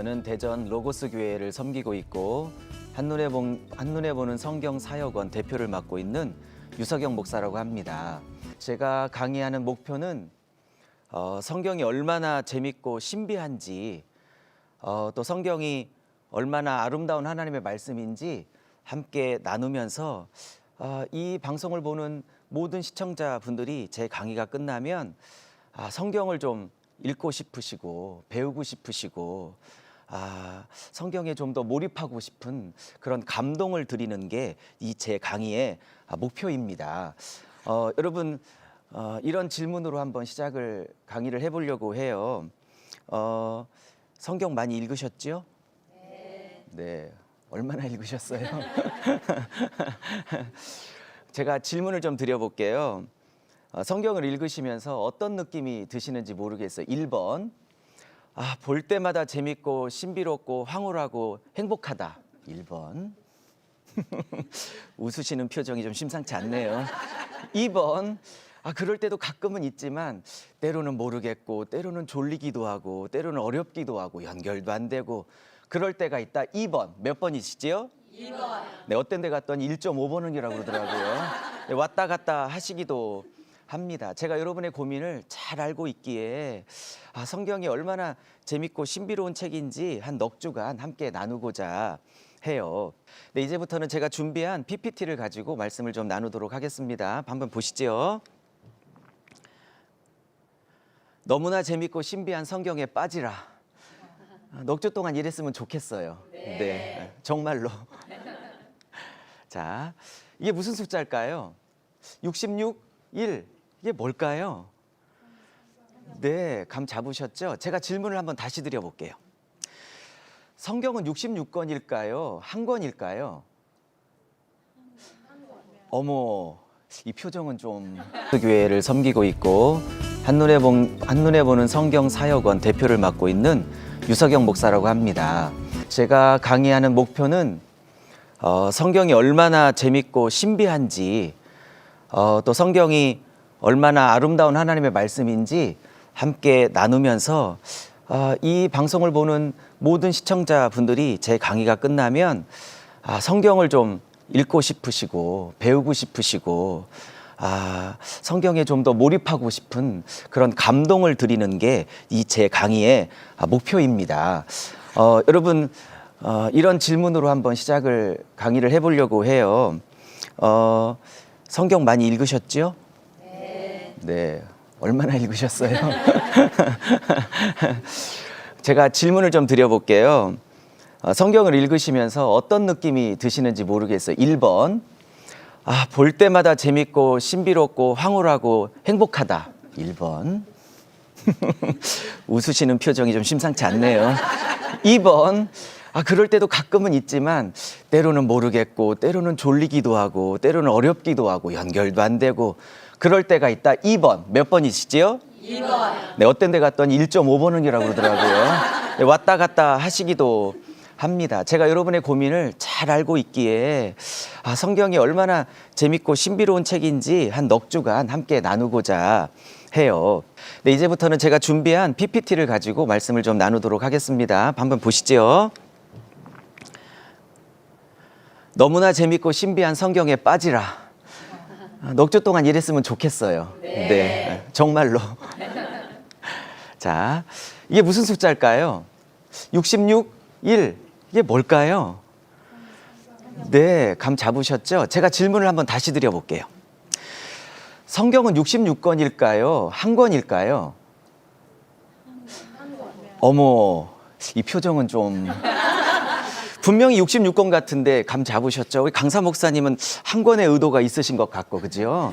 저는 대전 로고스 교회를 섬기고 있고 한눈에 보는 성경 사역원 대표를 맡고 있는 유석영 목사라고 합니다. 제가 강의하는 목표는 성경이 얼마나 재밌고 신비한지 또 성경이 얼마나 아름다운 하나님의 말씀인지 함께 나누면서 이 방송을 보는 모든 시청자분들이 제 강의가 끝나면 성경을 좀 읽고 싶으시고 배우고 싶으시고 성경에 좀 더 몰입하고 싶은 그런 감동을 드리는 게 이 제 강의의 목표입니다. 여러분 이런 질문으로 한번 강의를 해보려고 해요. 성경 많이 읽으셨죠? 네. 얼마나 읽으셨어요? 제가 질문을 좀 드려볼게요. 성경을 읽으시면서 어떤 느낌이 드시는지 모르겠어요. 1번, 볼 때마다 재밌고 신비롭고 황홀하고 행복하다. 1번. 웃으시는 표정이 좀 심상치 않네요. 2번, 그럴 때도 가끔은 있지만 때로는 모르겠고 때로는 졸리기도 하고 때로는 어렵기도 하고 연결도 안 되고 그럴 때가 있다. 2번, 몇 번이시지요? 2번. 네, 어떤 데 갔더니 1.5번이라고 그러더라고요. 네, 왔다 갔다 하시기도 합니다. 제가 여러분의 고민을 잘 알고 있기에 성경이 얼마나 재밌고 신비로운 책인지 한 넉 주간 함께 나누고자 해요. 네, 이제부터는 제가 준비한 PPT를 가지고 말씀을 좀 나누도록 하겠습니다. 한번 보시죠. 너무나 재밌고 신비한 성경에 빠지라. 넉 주 동안 이랬으면 좋겠어요. 네, 정말로. 자, 이게 무슨 숫자일까요? 66, 1. 이게 뭘까요? 네, 감 잡으셨죠? 제가 질문을 한번 다시 드려볼게요. 성경은 66권일까요? 한 권일까요? 어머, 이 표정은 좀... 교회를 섬기고 있고 한눈에 보는 성경 사역원 대표를 맡고 있는 유석영 목사라고 합니다. 제가 강의하는 목표는 성경이 얼마나 재밌고 신비한지 또 성경이 얼마나 아름다운 하나님의 말씀인지 함께 나누면서 이 방송을 보는 모든 시청자분들이 제 강의가 끝나면 성경을 좀 읽고 싶으시고 배우고 싶으시고 성경에 좀 더 몰입하고 싶은 그런 감동을 드리는 게 이 제 강의의 목표입니다. 여러분 이런 질문으로 한번 강의를 해보려고 해요. 성경 많이 읽으셨죠? 네. 얼마나 읽으셨어요? 제가 질문을 좀 드려볼게요. 성경을 읽으시면서 어떤 느낌이 드시는지 모르겠어요. 1번, 볼 때마다 재밌고 신비롭고 황홀하고 행복하다. 1번. 웃으시는 표정이 좀 심상치 않네요. 2번, 그럴 때도 가끔은 있지만 때로는 모르겠고 때로는 졸리기도 하고 때로는 어렵기도 하고 연결도 안 되고 그럴 때가 있다. 2번, 몇 번이시지요? 2번. 네, 어떤 데 갔더니 1.5번이라고 그러더라고요. 네, 왔다 갔다 하시기도 합니다. 제가 여러분의 고민을 잘 알고 있기에 성경이 얼마나 재밌고 신비로운 책인지 한 넉 주간 함께 나누고자 해요. 네, 이제부터는 제가 준비한 PPT를 가지고 말씀을 좀 나누도록 하겠습니다. 한번 보시죠. 너무나 재밌고 신비한 성경에 빠지라. 넉 주 동안 이랬으면 좋겠어요. 네, 정말로. 자, 이게 무슨 숫자일까요? 66, 1. 이게 뭘까요? 네, 감 잡으셨죠? 제가 질문을 한번 다시 드려볼게요. 성경은 66권일까요? 한 권일까요? 어머, 이 표정은 좀... 분명히 66권 같은데 감 잡으셨죠? 우리 강사 목사님은 한 권의 의도가 있으신 것 같고, 그죠?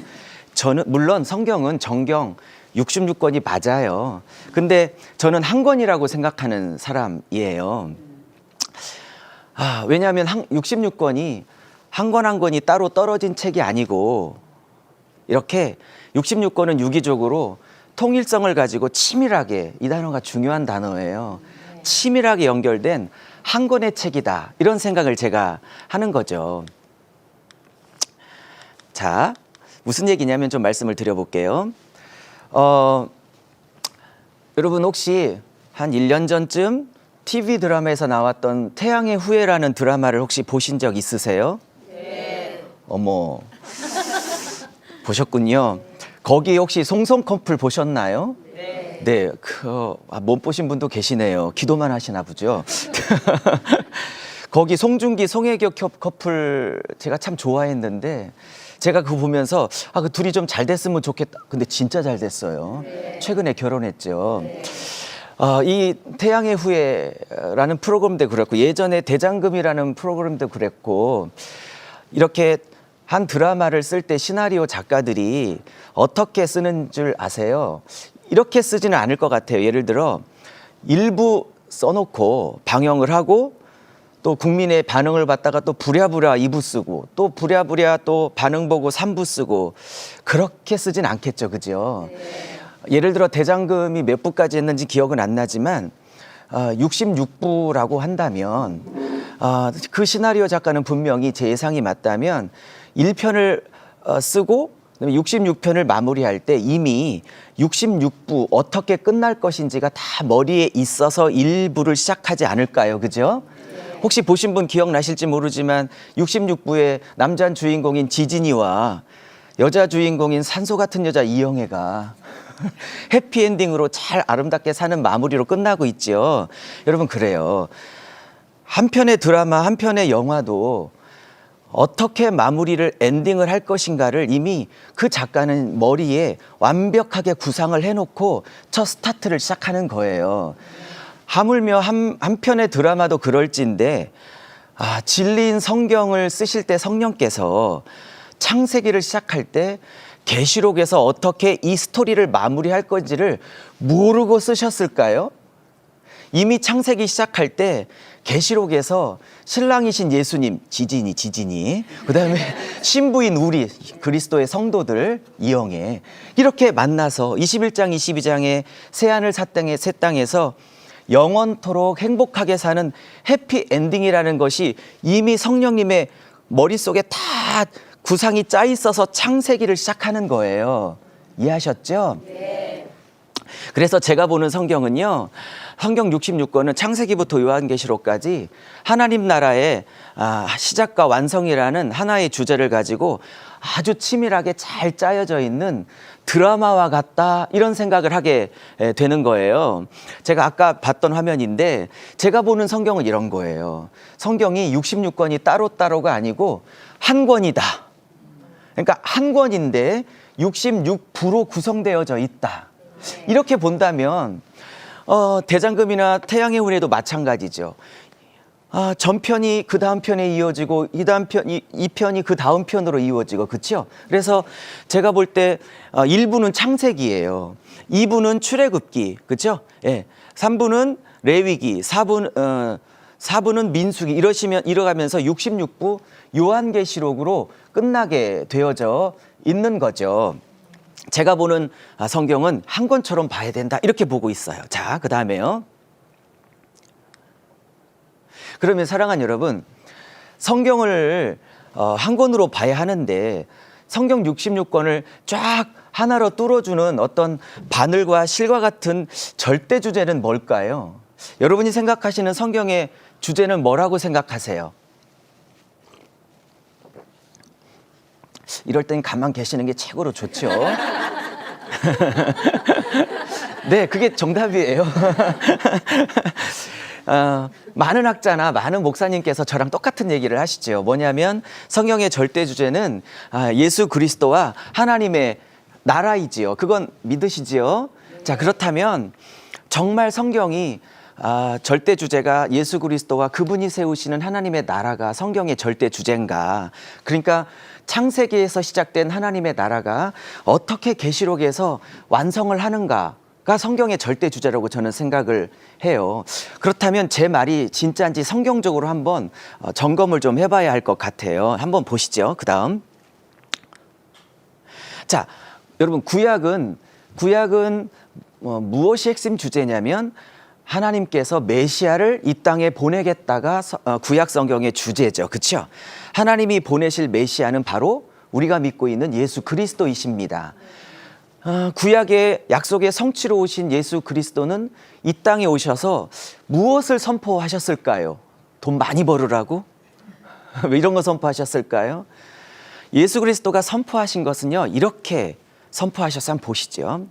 저는 물론 성경은 정경 66권이 맞아요. 근데 저는 한 권이라고 생각하는 사람이에요. 왜냐하면 66권이 한 권 한 권이 따로 떨어진 책이 아니고 이렇게 66권은 유기적으로 통일성을 가지고 치밀하게, 이 단어가 중요한 단어예요. 치밀하게 연결된 한 권의 책이다. 이런 생각을 제가 하는 거죠. 자, 무슨 얘기냐면 좀 말씀을 드려볼게요. 여러분 혹시 한 1년 전쯤 TV 드라마에서 나왔던 태양의 후예라는 드라마를 혹시 보신 적 있으세요? 네. 어머, 보셨군요. 거기 혹시 송송 커플 보셨나요? 네, 못 보신 분도 계시네요. 기도만 하시나 보죠. 거기 송중기, 송혜교 커플 제가 참 좋아했는데 제가 그거 보면서 그 둘이 좀 잘 됐으면 좋겠다. 근데 진짜 잘 됐어요. 최근에 결혼했죠. 이 태양의 후예라는 프로그램도 그랬고 예전에 대장금이라는 프로그램도 그랬고 이렇게 한 드라마를 쓸 때 시나리오 작가들이 어떻게 쓰는 줄 아세요? 이렇게 쓰지는 않을 것 같아요. 예를 들어 일부 써놓고 방영을 하고 또 국민의 반응을 받다가 또 부랴부랴 2부 쓰고 또 부랴부랴 또 반응 보고 3부 쓰고 그렇게 쓰진 않겠죠. 그죠? 예를 들어 대장금이 몇 부까지 했는지 기억은 안 나지만 66부라고 한다면 그 시나리오 작가는 분명히 제 예상이 맞다면 1편을 쓰고 66편을 마무리할 때 이미 66부 어떻게 끝날 것인지가 다 머리에 있어서 1부를 시작하지 않을까요? 그죠? 혹시 보신 분 기억나실지 모르지만 66부의 남자 주인공인 지진이와 여자 주인공인 산소 같은 여자 이영애가 해피엔딩으로 잘 아름답게 사는 마무리로 끝나고 있죠. 여러분 그래요. 한 편의 드라마, 한 편의 영화도 어떻게 마무리를 엔딩을 할 것인가를 이미 그 작가는 머리에 완벽하게 구상을 해놓고 첫 스타트를 시작하는 거예요. 하물며 한 편의 드라마도 그럴진데 진리인 성경을 쓰실 때 성령께서 창세기를 시작할 때 계시록에서 어떻게 이 스토리를 마무리할 건지를 모르고 쓰셨을까요? 이미 창세기 시작할 때 계시록에서 신랑이신 예수님 지진이 그다음에 신부인 우리 그리스도의 성도들 이영애 이렇게 만나서 21장 22장의 새하늘 새 땅에서 영원토록 행복하게 사는 해피엔딩이라는 것이 이미 성령님의 머릿속에 다 구상이 짜 있어서 창세기를 시작하는 거예요. 이해하셨죠? 네. 그래서 제가 보는 성경은요. 성경 66권은 창세기부터 요한계시록까지 하나님 나라의 시작과 완성이라는 하나의 주제를 가지고 아주 치밀하게 잘 짜여져 있는 드라마와 같다 이런 생각을 하게 되는 거예요. 제가 아까 봤던 화면인데 제가 보는 성경은 이런 거예요. 성경이 66권이 따로따로가 아니고 한 권이다. 그러니까 한 권인데 66부로 구성되어져 있다. 이렇게 본다면 대장금이나 태양의 후예도 마찬가지죠. 전편이 그 다음 편에 이어지고 이 편이 그 다음 편으로 이어지고 그렇죠? 그래서 제가 볼 때 1부는 창세기예요. 2부는 출애굽기 그렇죠? 예. 3부는 레위기, 4부는 민수기 이러가면서 66부 요한계시록으로 끝나게 되어져 있는 거죠. 제가 보는 성경은 한 권처럼 봐야 된다 이렇게 보고 있어요. 자, 그 다음에요. 그러면 사랑하는 여러분, 성경을 한 권으로 봐야 하는데 성경 66권을 쫙 하나로 뚫어주는 어떤 바늘과 실과 같은 절대 주제는 뭘까요? 여러분이 생각하시는 성경의 주제는 뭐라고 생각하세요? 이럴 땐 가만 계시는 게 최고로 좋죠. 네, 그게 정답이에요. 많은 학자나 많은 목사님께서 저랑 똑같은 얘기를 하시죠. 뭐냐면 성경의 절대 주제는 예수 그리스도와 하나님의 나라이지요. 그건 믿으시지요? 자, 그렇다면 정말 성경이 절대 주제가 예수 그리스도와 그분이 세우시는 하나님의 나라가 성경의 절대 주제인가? 그러니까 창세기에서 시작된 하나님의 나라가 어떻게 계시록에서 완성을 하는가가 성경의 절대 주제라고 저는 생각을 해요. 그렇다면 제 말이 진짜인지 성경적으로 한번 점검을 좀 해봐야 할 것 같아요. 한번 보시죠. 그 다음. 자, 여러분 구약은 무엇이 핵심 주제냐면 하나님께서 메시아를 이 땅에 보내겠다가 구약 성경의 주제죠. 그렇죠? 하나님이 보내실 메시아는 바로 우리가 믿고 있는 예수 그리스도이십니다. 구약의 약속의 성취로 오신 예수 그리스도는 이 땅에 오셔서 무엇을 선포하셨을까요? 돈 많이 벌으라고? 왜 이런 거 선포하셨을까요? 예수 그리스도가 선포하신 것은요, 이렇게 선포하셔서 한번 보시죠.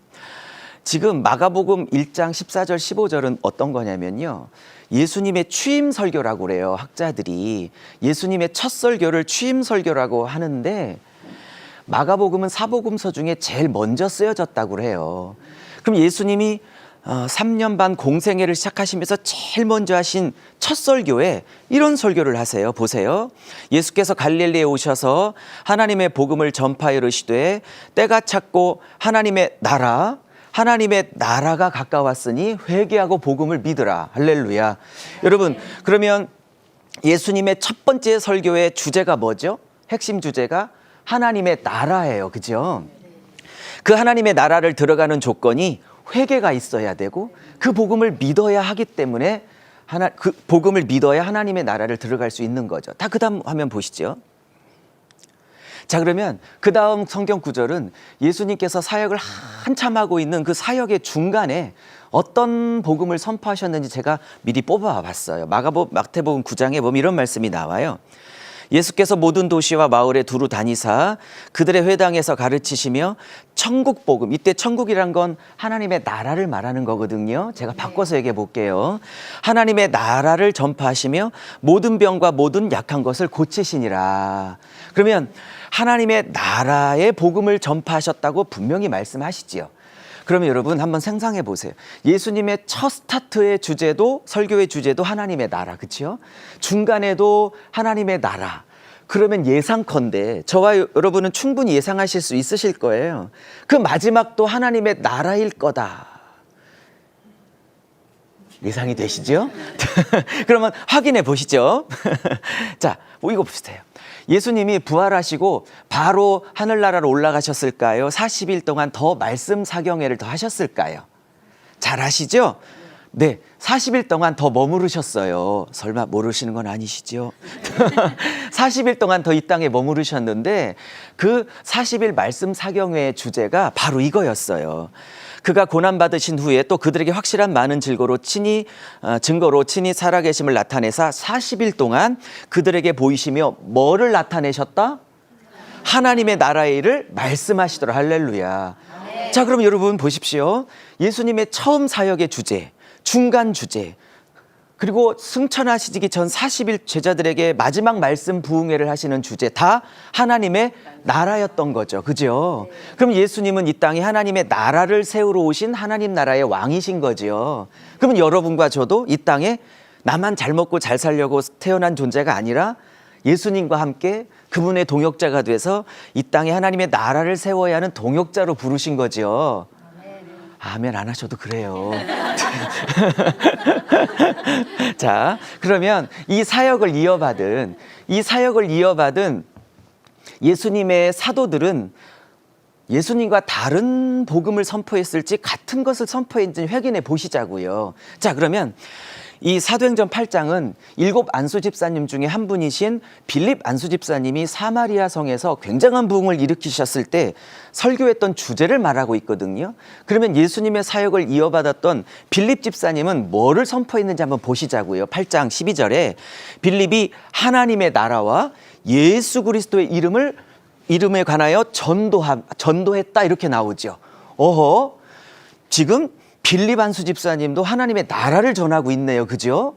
지금 마가복음 1장 14절 15절은 어떤 거냐면요, 예수님의 취임 설교라고 그래요. 학자들이 예수님의 첫 설교를 취임 설교라고 하는데, 마가복음은 사복음서 중에 제일 먼저 쓰여졌다고 그래요. 그럼 예수님이 3년 반 공생애를 시작하시면서 제일 먼저 하신 첫 설교에 이런 설교를 하세요. 보세요. 예수께서 갈릴리에 오셔서 하나님의 복음을 전파하여 이르시되 때가 찼고 하나님의 나라가 가까웠으니 회개하고 복음을 믿으라. 할렐루야. 여러분, 그러면 예수님의 첫 번째 설교의 주제가 뭐죠? 핵심 주제가 하나님의 나라예요. 그죠? 그 하나님의 나라를 들어가는 조건이 회개가 있어야 되고 그 복음을 믿어야 하기 때문에 그 복음을 믿어야 하나님의 나라를 들어갈 수 있는 거죠. 다 그 다음 화면 보시죠. 자, 그러면 그 다음 성경 구절은 예수님께서 사역을 한참 하고 있는 그 사역의 중간에 어떤 복음을 선포하셨는지 제가 미리 뽑아 봤어요. 마태복음 9장에 보면 이런 말씀이 나와요. 예수께서 모든 도시와 마을에 두루 다니사 그들의 회당에서 가르치시며 천국 복음, 이때 천국이란 건 하나님의 나라를 말하는 거거든요. 제가 바꿔서 얘기해 볼게요. 하나님의 나라를 전파하시며 모든 병과 모든 약한 것을 고치시니라. 그러면 하나님의 나라의 복음을 전파하셨다고 분명히 말씀하시지요. 그러면 여러분 한번 상상해 보세요. 예수님의 첫 스타트의 주제도, 설교의 주제도 하나님의 나라, 그렇죠? 중간에도 하나님의 나라. 그러면 예상컨대 저와 여러분은 충분히 예상하실 수 있으실 거예요. 그 마지막도 하나님의 나라일 거다. 예상이 되시죠? 그러면 확인해 보시죠. 자, 이거 보세요. 예수님이 부활하시고 바로 하늘나라로 올라가셨을까요? 40일 동안 더 말씀 사경회를 더 하셨을까요? 잘 아시죠? 네, 40일 동안 더 머무르셨어요. 설마 모르시는 건 아니시죠? 40일 동안 더 이 땅에 머무르셨는데 그 40일 말씀 사경회의 주제가 바로 이거였어요. 그가 고난받으신 후에 또 그들에게 확실한 많은 증거로 친히 살아계심을 나타내사 40일 동안 그들에게 보이시며 뭐를 나타내셨다? 하나님의 나라의 일을 말씀하시더라. 할렐루야. 자, 그럼 여러분 보십시오. 예수님의 처음 사역의 주제, 중간 주제, 그리고 승천하시기 전 40일 제자들에게 마지막 말씀 부흥회를 하시는 주제 다 하나님의 나라였던 거죠. 그죠? 그럼 예수님은 이 땅에 하나님의 나라를 세우러 오신 하나님 나라의 왕이신 거죠. 그러면 여러분과 저도 이 땅에 나만 잘 먹고 잘 살려고 태어난 존재가 아니라 예수님과 함께 그분의 동역자가 돼서 이 땅에 하나님의 나라를 세워야 하는 동역자로 부르신 거죠. 아멘 안 하셔도 그래요. 자, 그러면 이 사역을 이어받은 예수님의 사도들은 예수님과 다른 복음을 선포했을지 같은 것을 선포했는지 확인해 보시자고요. 자, 그러면 이 사도행전 8장은 7 안수 집사님 중에 한 분이신 빌립 안수 집사님이 사마리아 성에서 굉장한 부흥을 일으키셨을 때 설교했던 주제를 말하고 있거든요. 그러면 예수님의 사역을 이어받았던 빌립 집사님은 뭐를 선포했는지 한번 보시자고요. 8장 12절에 빌립이 하나님의 나라와 예수 그리스도의 이름에 관하여 전도했다 이렇게 나오죠. 어허, 지금 빌립 안수 집사님도 하나님의 나라를 전하고 있네요. 그죠?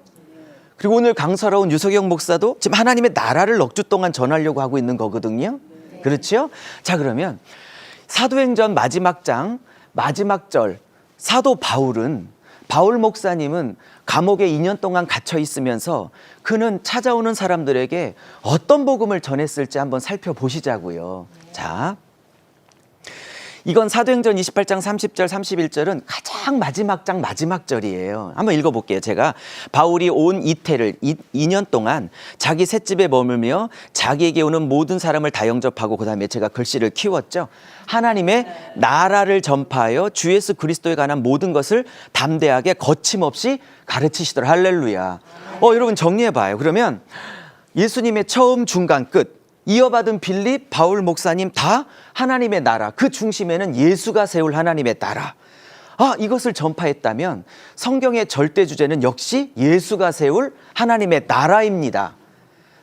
그리고 오늘 강사로 온 유석영 목사도 지금 하나님의 나라를 넉 주 동안 전하려고 하고 있는 거거든요. 그렇죠? 자, 그러면 사도행전 마지막 장 마지막 절 사도 바울 목사님은 감옥에 2년 동안 갇혀 있으면서 그는 찾아오는 사람들에게 어떤 복음을 전했을지 한번 살펴보시자고요. 자, 이건 사도행전 28장 30절 31절은 가장 마지막 장 마지막 절이에요. 한번 읽어볼게요. 제가 바울이 온 이태를 2년 동안 자기 셋집에 머물며 자기에게 오는 모든 사람을 다 영접하고 그 다음에 제가 글씨를 키웠죠. 하나님의 나라를 전파하여 주 예수 그리스도에 관한 모든 것을 담대하게 거침없이 가르치시더라. 할렐루야. 여러분 정리해봐요. 그러면 예수님의 처음 중간 끝 이어받은 빌립, 바울 목사님 다 하나님의 나라, 그 중심에는 예수가 세울 하나님의 나라. 이것을 전파했다면 성경의 절대 주제는 역시 예수가 세울 하나님의 나라입니다.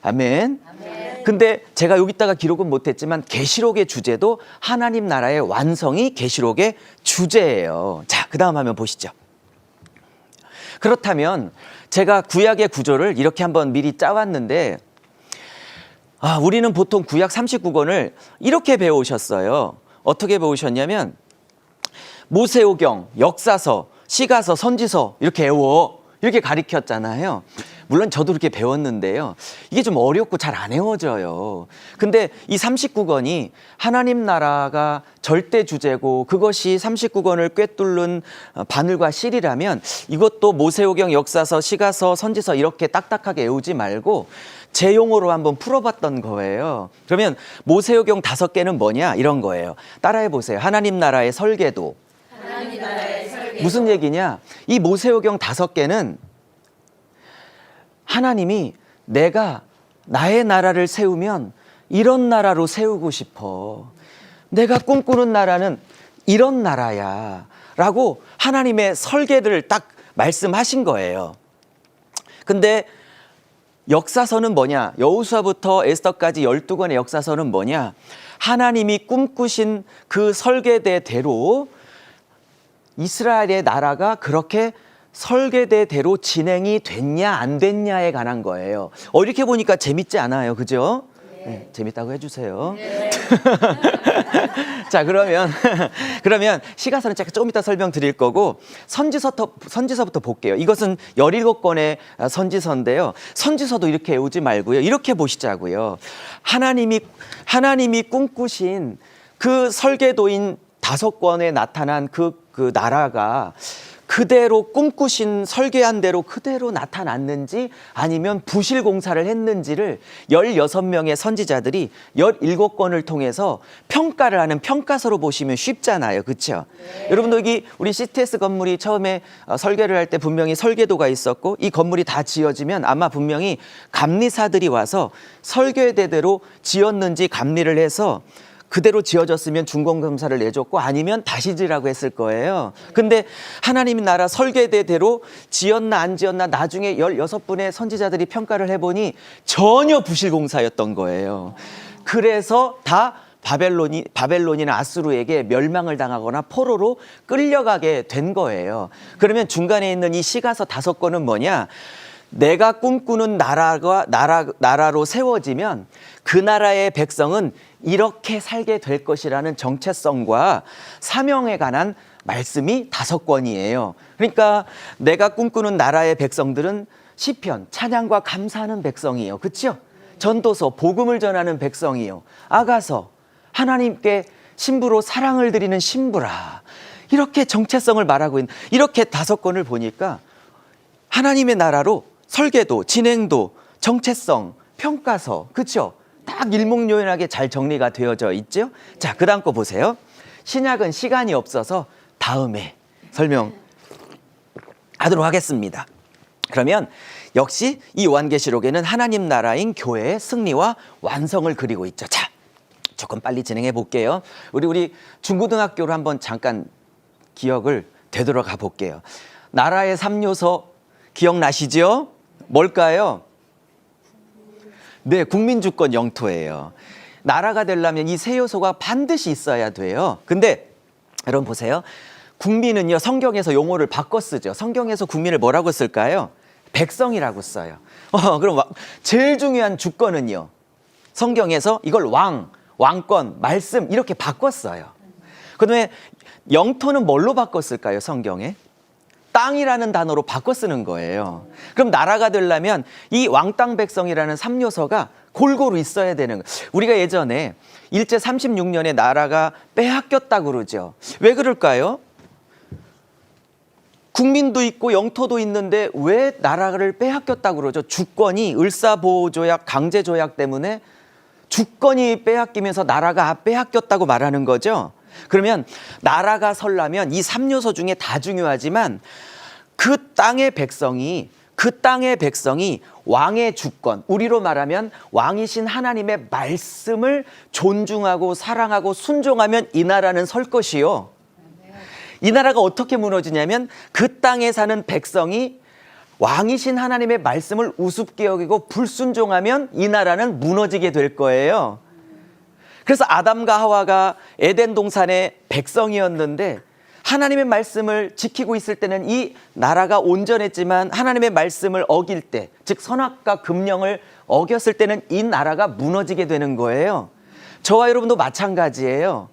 아멘. 근데 제가 여기다가 기록은 못했지만 계시록의 주제도 하나님 나라의 완성이 계시록의 주제예요. 자, 그 다음 화면 보시죠. 그렇다면 제가 구약의 구조를 이렇게 한번 미리 짜왔는데 우리는 보통 구약 39권을 이렇게 배우셨어요. 어떻게 배우셨냐면 모세오경, 역사서, 시가서, 선지서 이렇게 외워, 이렇게 가르쳤잖아요. 물론 저도 그렇게 배웠는데요. 이게 좀 어렵고 잘 안 외워져요. 근데 이 39권이 하나님 나라가 절대 주제고 그것이 39권을 꿰뚫는 바늘과 실이라면 이것도 모세오경, 역사서, 시가서, 선지서 이렇게 딱딱하게 외우지 말고 제 용어로 한번 풀어봤던 거예요. 그러면 모세오경 5개는 뭐냐? 이런 거예요. 따라해 보세요. 하나님 나라의 설계도. 하나님 나라의 설계도. 무슨 얘기냐? 이 모세오경 5개는 하나님이 내가 나의 나라를 세우면 이런 나라로 세우고 싶어. 내가 꿈꾸는 나라는 이런 나라야. 라고 하나님의 설계를 딱 말씀하신 거예요. 근데 역사서는 뭐냐? 여호수아부터 에스더까지 12권의 역사서는 뭐냐? 하나님이 꿈꾸신 그 설계대대로 이스라엘의 나라가 그렇게 설계대대로 진행이 됐냐 안 됐냐에 관한 거예요. 이렇게 보니까 재밌지 않아요, 그죠? 네, 재밌다고 해주세요. 네. 자, 그러면 시가서는 제가 조금 이따 설명드릴 거고 선지서부터 볼게요. 이것은 17권의 선지서인데요. 선지서도 이렇게 외우지 말고요. 이렇게 보시자고요. 하나님이 꿈꾸신 그 설계도인 5권에 나타난 그 나라가 그대로 꿈꾸신 설계한 대로 그대로 나타났는지 아니면 부실 공사를 했는지를 16명의 선지자들이 17권을 통해서 평가를 하는 평가서로 보시면 쉽잖아요. 그렇죠? 네. 여러분도 여기 우리 CTS 건물이 처음에 설계를 할 때 분명히 설계도가 있었고 이 건물이 다 지어지면 아마 분명히 감리사들이 와서 설계대대로 지었는지 감리를 해서 그대로 지어졌으면 준공검사를 내줬고 아니면 다시 지라고 했을 거예요. 근데 하나님 나라 설계대대로 지었나 안 지었나 나중에 16분의 선지자들이 평가를 해보니 전혀 부실공사였던 거예요. 그래서 다 바벨론이나 아수르에게 멸망을 당하거나 포로로 끌려가게 된 거예요. 그러면 중간에 있는 이 시가서 5권은 뭐냐? 내가 꿈꾸는 나라로 세워지면 그 나라의 백성은 이렇게 살게 될 것이라는 정체성과 사명에 관한 말씀이 5권이에요. 그러니까 내가 꿈꾸는 나라의 백성들은 시편, 찬양과 감사하는 백성이에요. 그렇죠? 전도서, 복음을 전하는 백성이요. 아가서, 하나님께 신부로 사랑을 드리는 신부라. 이렇게 정체성을 말하고 있는 이렇게 5권을 보니까 하나님의 나라로 설계도, 진행도, 정체성, 평가서, 그렇죠? 딱 일목요연하게 잘 정리가 되어져 있죠? 자, 그 다음 거 보세요. 신약은 시간이 없어서 다음에 설명하도록 하겠습니다. 그러면 역시 이 요한계시록에는 하나님 나라인 교회의 승리와 완성을 그리고 있죠. 자, 조금 빨리 진행해 볼게요. 우리 중고등학교로 한번 잠깐 기억을 되돌아가 볼게요. 나라의 3요소 기억나시죠? 뭘까요? 네, 국민주권 영토예요. 나라가 되려면 이 3요소가 반드시 있어야 돼요. 근데 여러분 보세요. 국민은요, 성경에서 용어를 바꿔 쓰죠. 성경에서 국민을 뭐라고 쓸까요? 백성이라고 써요. 그럼 제일 중요한 주권은요, 성경에서 이걸 왕권, 말씀 이렇게 바꿨어요. 그다음에 영토는 뭘로 바꿨을까요? 성경에? 땅이라는 단어로 바꿔 쓰는 거예요. 그럼 나라가 되려면 이 왕땅 백성이라는 3요소가 골고루 있어야 되는 거예요. 우리가 예전에 일제 36년에 나라가 빼앗겼다고 그러죠. 왜 그럴까요? 국민도 있고 영토도 있는데 왜 나라를 빼앗겼다고 그러죠? 주권이 을사보호조약, 강제조약 때문에 주권이 빼앗기면서 나라가 빼앗겼다고 말하는 거죠. 그러면 나라가 서려면 이 3요소 중에 다 중요하지만 그 땅의 백성이 그 땅의 백성이 왕의 주권, 우리로 말하면 왕이신 하나님의 말씀을 존중하고 사랑하고 순종하면 이 나라는 설 것이요. 이 나라가 어떻게 무너지냐면 그 땅에 사는 백성이 왕이신 하나님의 말씀을 우습게 여기고 불순종하면 이 나라는 무너지게 될 거예요. 그래서 아담과 하와가 에덴 동산의 백성이었는데 하나님의 말씀을 지키고 있을 때는 이 나라가 온전했지만 하나님의 말씀을 어길 때, 즉 선악과 금령을 어겼을 때는 이 나라가 무너지게 되는 거예요. 저와 여러분도 마찬가지예요.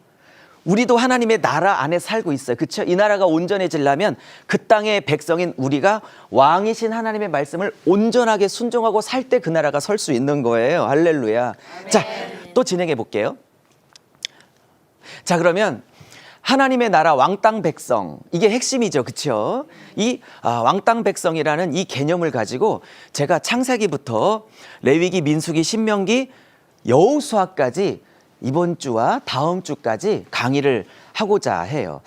우리도 하나님의 나라 안에 살고 있어요. 그렇죠? 이 나라가 온전해지려면 그 땅의 백성인 우리가 왕이신 하나님의 말씀을 온전하게 순종하고 살 때 그 나라가 설 수 있는 거예요. 할렐루야. 아멘. 자, 또 진행해 볼게요. 자, 그러면 하나님의 나라 왕땅 백성, 이게 핵심이죠. 그렇죠? 이 왕땅 백성이라는 이 개념을 가지고 제가 창세기부터 레위기, 민수기, 신명기, 여호수아까지 이번 주와 다음 주까지 강의를 하고자 해요.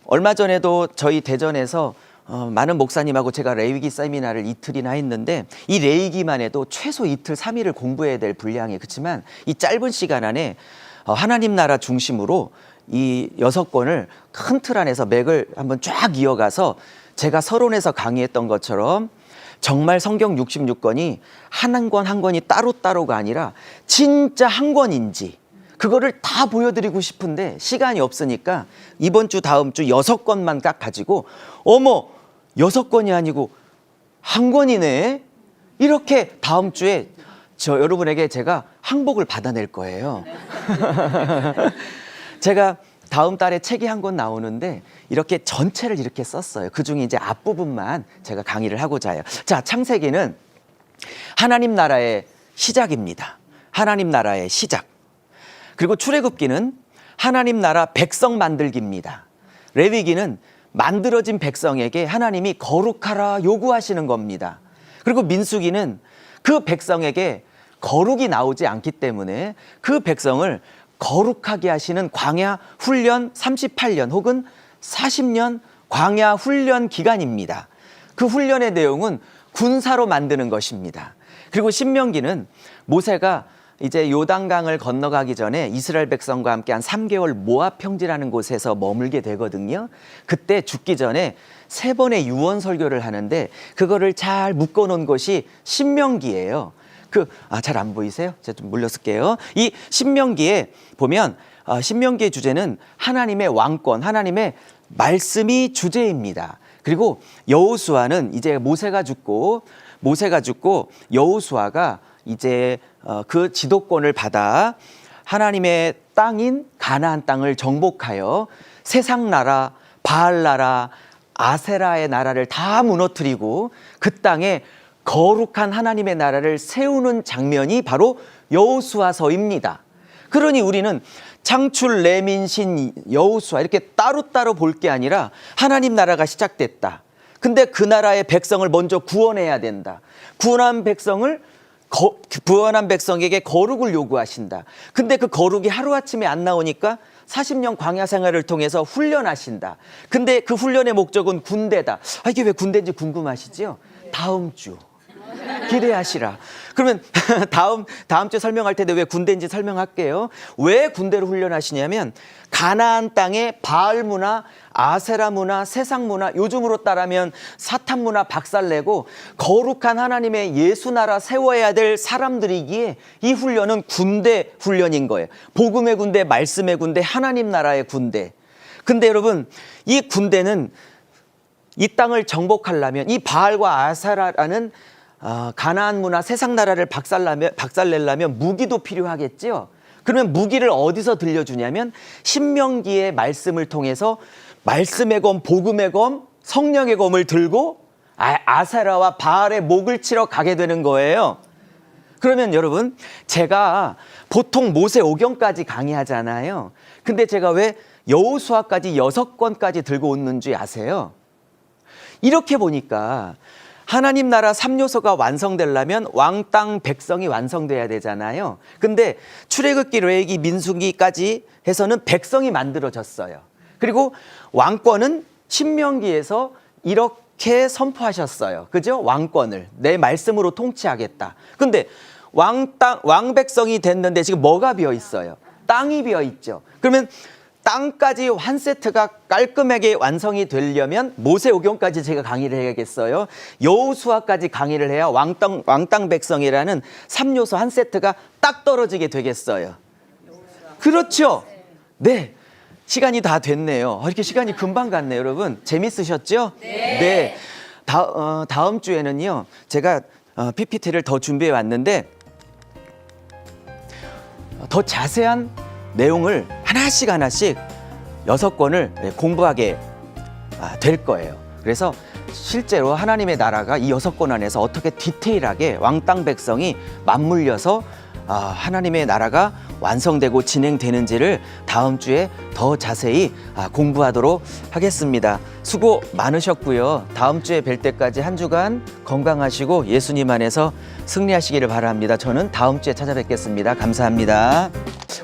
얼마 전에도 저희 대전에서 많은 목사님하고 제가 레위기 세미나를 이틀이나 했는데 이 레위기만 해도 최소 이틀, 3일을 공부해야 될 분량이, 그렇지만 이 짧은 시간 안에 하나님 나라 중심으로 이 6권을 큰 틀 안에서 맥을 한번 쫙 이어가서 제가 서론에서 강의했던 것처럼 정말 성경 66권이 한 권 한 권이 따로따로가 아니라 진짜 한 권인지 그거를 다 보여드리고 싶은데 시간이 없으니까 이번 주 다음 주 6권만 딱 가지고 어머 6권이 아니고 한 권이네, 이렇게 다음 주에 저 여러분에게 제가 항복을 받아낼 거예요. 제가 다음 달에 책이 한 권 나오는데 이렇게 전체를 이렇게 썼어요. 그중에 이제 앞부분만 제가 강의를 하고자 해요. 자, 창세기는 하나님 나라의 시작입니다. 하나님 나라의 시작. 그리고 출애굽기는 하나님 나라 백성 만들기입니다. 레위기는 만들어진 백성에게 하나님이 거룩하라 요구하시는 겁니다. 그리고 민수기는 그 백성에게 거룩이 나오지 않기 때문에 그 백성을 거룩하게 하시는 광야 훈련 38년 혹은 40년 광야 훈련 기간입니다. 그 훈련의 내용은 군사로 만드는 것입니다. 그리고 신명기는 모세가 이제 요단강을 건너가기 전에 이스라엘 백성과 함께 한 3개월 모압 평지라는 곳에서 머물게 되거든요. 그때 죽기 전에 3번의 유언 설교를 하는데 그거를 잘 묶어놓은 것이 신명기예요. 잘 안 보이세요? 제가 좀 물러설게요. 이 신명기에 보면 신명기의 주제는 하나님의 왕권, 하나님의 말씀이 주제입니다. 그리고 여호수아는 이제 모세가 죽고 여호수아가 이제 그 지도권을 받아 하나님의 땅인 가나안 땅을 정복하여 세상 나라, 바알 나라, 아세라의 나라를 다 무너뜨리고 그 땅에 거룩한 하나님의 나라를 세우는 장면이 바로 여호수아서입니다. 그러니 우리는 창출, 레민신, 여호수아 이렇게 따로따로 볼 게 아니라 하나님 나라가 시작됐다. 근데 그 나라의 백성을 먼저 구원해야 된다. 구원한 백성에게 거룩을 요구하신다. 근데 그 거룩이 하루아침에 안 나오니까 40년 광야 생활을 통해서 훈련하신다. 근데 그 훈련의 목적은 군대다. 이게 왜 군대인지 궁금하시죠? 다음 주 기대하시라. 그러면 다음 주에 설명할 텐데 왜 군대인지 설명할게요. 왜 군대를 훈련하시냐면 가나안 땅의 바알 문화, 아세라 문화, 세상 문화, 요즘으로 따르면 사탄 문화 박살내고 거룩한 하나님의 예수 나라 세워야 될 사람들이기에 이 훈련은 군대 훈련인 거예요. 복음의 군대, 말씀의 군대, 하나님 나라의 군대. 근데 여러분, 이 군대는 이 땅을 정복하려면 이 바알과 아세라라는 가나안 문화, 세상 나라를 박살내려면 무기도 필요하겠지요. 그러면 무기를 어디서 들려주냐면 신명기의 말씀을 통해서 말씀의 검, 복음의 검, 성령의 검을 들고 아세라와 바알의 목을 치러 가게 되는 거예요. 그러면 여러분, 제가 보통 모세 오경까지 강의하잖아요. 근데 제가 왜 여호수아까지 6권까지 들고 오는지 아세요? 이렇게 보니까 하나님 나라 3요소가 완성되려면 왕땅 백성이 완성돼야 되잖아요. 근데 출애굽기, 레위기, 민수기까지 해서는 백성이 만들어졌어요. 그리고 왕권은 신명기에서 이렇게 선포하셨어요. 그죠? 왕권을 내 말씀으로 통치하겠다. 근데 왕백성이 됐는데 지금 뭐가 비어 있어요? 땅이 비어 있죠. 그러면 땅까지 한 세트가 깔끔하게 완성이 되려면 모세오경까지 제가 강의를 해야겠어요. 여호수아까지 강의를 해야 왕땅 백성이라는 3요소 한 세트가 딱 떨어지게 되겠어요. 그렇죠? 네. 시간이 다 됐네요. 이렇게 시간이 금방 갔네요, 여러분. 재밌으셨죠? 네. 다음 주에는요, 제가 PPT를 더 준비해 왔는데 더 자세한 내용을 하나씩 6권을 공부하게 될 거예요. 그래서 실제로 하나님의 나라가 이 6권 안에서 어떻게 디테일하게 왕땅 백성이 맞물려서 하나님의 나라가 완성되고 진행되는지를 다음 주에 더 자세히 공부하도록 하겠습니다. 수고 많으셨고요. 다음 주에 뵐 때까지 한 주간 건강하시고 예수님 안에서 승리하시기를 바랍니다. 저는 다음 주에 찾아뵙겠습니다. 감사합니다.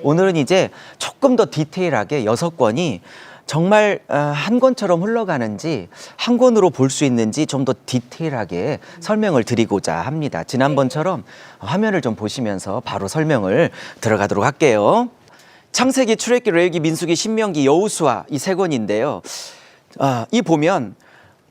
오늘은 이제 조금 더 디테일하게 6권이 정말 한 권처럼 흘러가는지 한 권으로 볼 수 있는지 좀 더 디테일하게 설명을 드리고자 합니다. 지난번처럼 화면을 좀 보시면서 바로 설명을 들어가도록 할게요. 창세기, 출애굽기, 레위기, 민수기, 신명기, 여호수아 이 3권인데요. 이 보면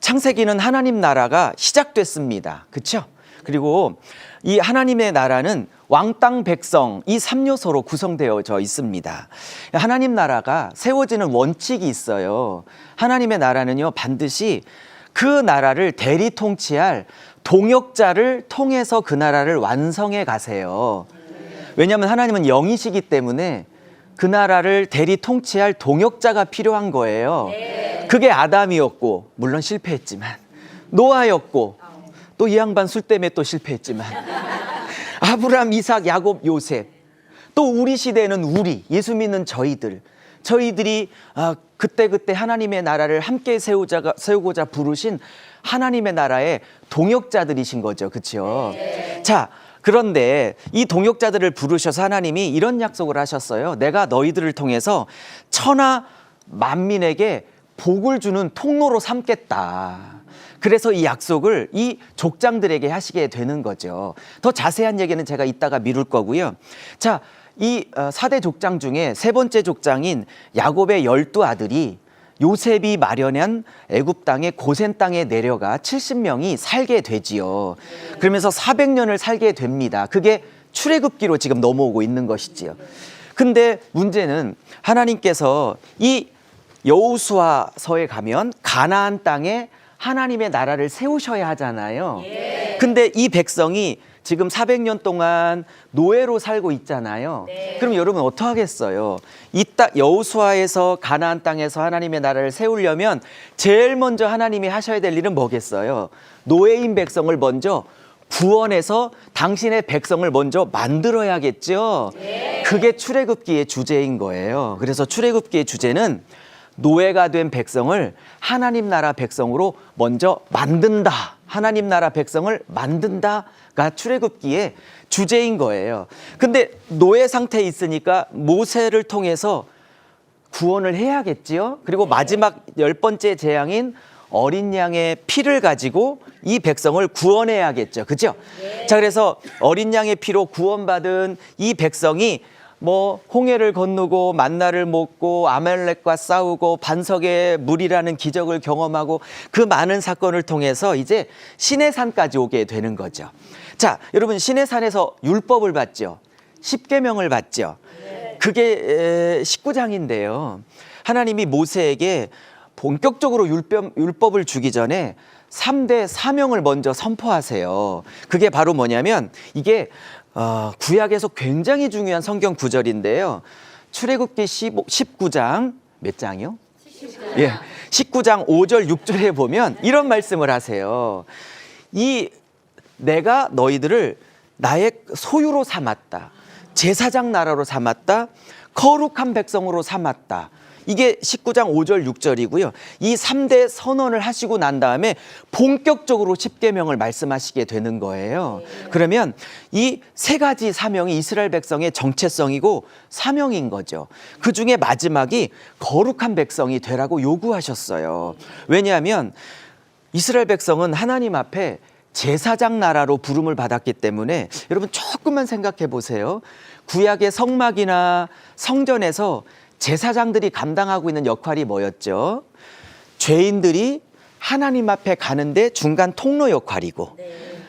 창세기는 하나님 나라가 시작됐습니다. 그렇죠? 그리고 이 하나님의 나라는 왕땅 백성 이 3요소로 구성되어져 있습니다. 하나님 나라가 세워지는 원칙이 있어요. 하나님의 나라는요, 반드시 그 나라를 대리 통치할 동역자를 통해서 그 나라를 완성해 가세요. 왜냐하면 하나님은 영이시기 때문에 그 나라를 대리 통치할 동역자가 필요한 거예요. 그게 아담이었고, 물론 실패했지만, 노아였고, 또 이 양반 술 때문에 또 실패했지만, 아브라함, 이삭, 야곱, 요셉, 또 우리 시대는 우리, 예수 믿는 저희들이 그때 하나님의 나라를 함께 세우고자 부르신 하나님의 나라의 동역자들이신 거죠. 그렇죠? 자, 그런데 이 동역자들을 부르셔서 하나님이 이런 약속을 하셨어요. 내가 너희들을 통해서 천하 만민에게 복을 주는 통로로 삼겠다. 그래서 이 약속을 이 족장들에게 하시게 되는 거죠. 더 자세한 얘기는 제가 이따가 미룰 거고요. 자, 이 4대 족장 중에 3번째 족장인 야곱의 12아들이 요셉이 마련한 애굽 땅의 고센 땅에 내려가 70명이 살게 되지요. 그러면서 400년을 살게 됩니다. 그게 출애굽기로 지금 넘어오고 있는 것이지요. 근데 문제는 하나님께서 이 여호수아서에 가면 가나안 땅에 하나님의 나라를 세우셔야 하잖아요. 근데 이 백성이 지금 400년 동안 노예로 살고 있잖아요. 그럼 여러분 어떡하겠어요? 여호수아에서 가나안 땅에서 하나님의 나라를 세우려면 제일 먼저 하나님이 하셔야 될 일은 뭐겠어요? 노예인 백성을 먼저 구원해서 당신의 백성을 먼저 만들어야겠죠. 그게 출애굽기의 주제인 거예요. 그래서 출애굽기의 주제는 노예가 된 백성을 하나님 나라 백성으로 먼저 만든다. 하나님 나라 백성을 만든다가 출애굽기의 주제인 거예요. 근데 노예 상태에 있으니까 모세를 통해서 구원을 해야겠지요. 그리고 마지막 10번째 재앙인 어린 양의 피를 가지고 이 백성을 구원해야겠죠. 그죠? 자, 그래서 어린 양의 피로 구원받은 이 백성이 홍해를 건너고 만나를 먹고 아말렉과 싸우고 반석의 물이라는 기적을 경험하고 그 많은 사건을 통해서 이제 시내산까지 오게 되는 거죠. 자, 여러분 시내산에서 율법을 받죠. 십계명을 받죠. 그게 19장인데요. 하나님이 모세에게 본격적으로 율법을 주기 전에 3대 사명을 먼저 선포하세요. 그게 바로 뭐냐면 이게 구약에서 굉장히 중요한 성경 구절인데요. 출애굽기 19장 몇 장이요? 19장. 예, 19장 5절 6절에 보면 이런 말씀을 하세요. 내가 너희들을 나의 소유로 삼았다. 제사장 나라로 삼았다. 거룩한 백성으로 삼았다. 이게 19장 5절 6절이고요. 이 3대 선언을 하시고 난 다음에 본격적으로 십계명을 말씀하시게 되는 거예요. 그러면 이 3가지 사명이 이스라엘 백성의 정체성이고 사명인 거죠. 그 중에 마지막이 거룩한 백성이 되라고 요구하셨어요. 왜냐하면 이스라엘 백성은 하나님 앞에 제사장 나라로 부름을 받았기 때문에 여러분 조금만 생각해 보세요. 구약의 성막이나 성전에서 제사장들이 감당하고 있는 역할이 뭐였죠? 죄인들이 하나님 앞에 가는데 중간 통로 역할이고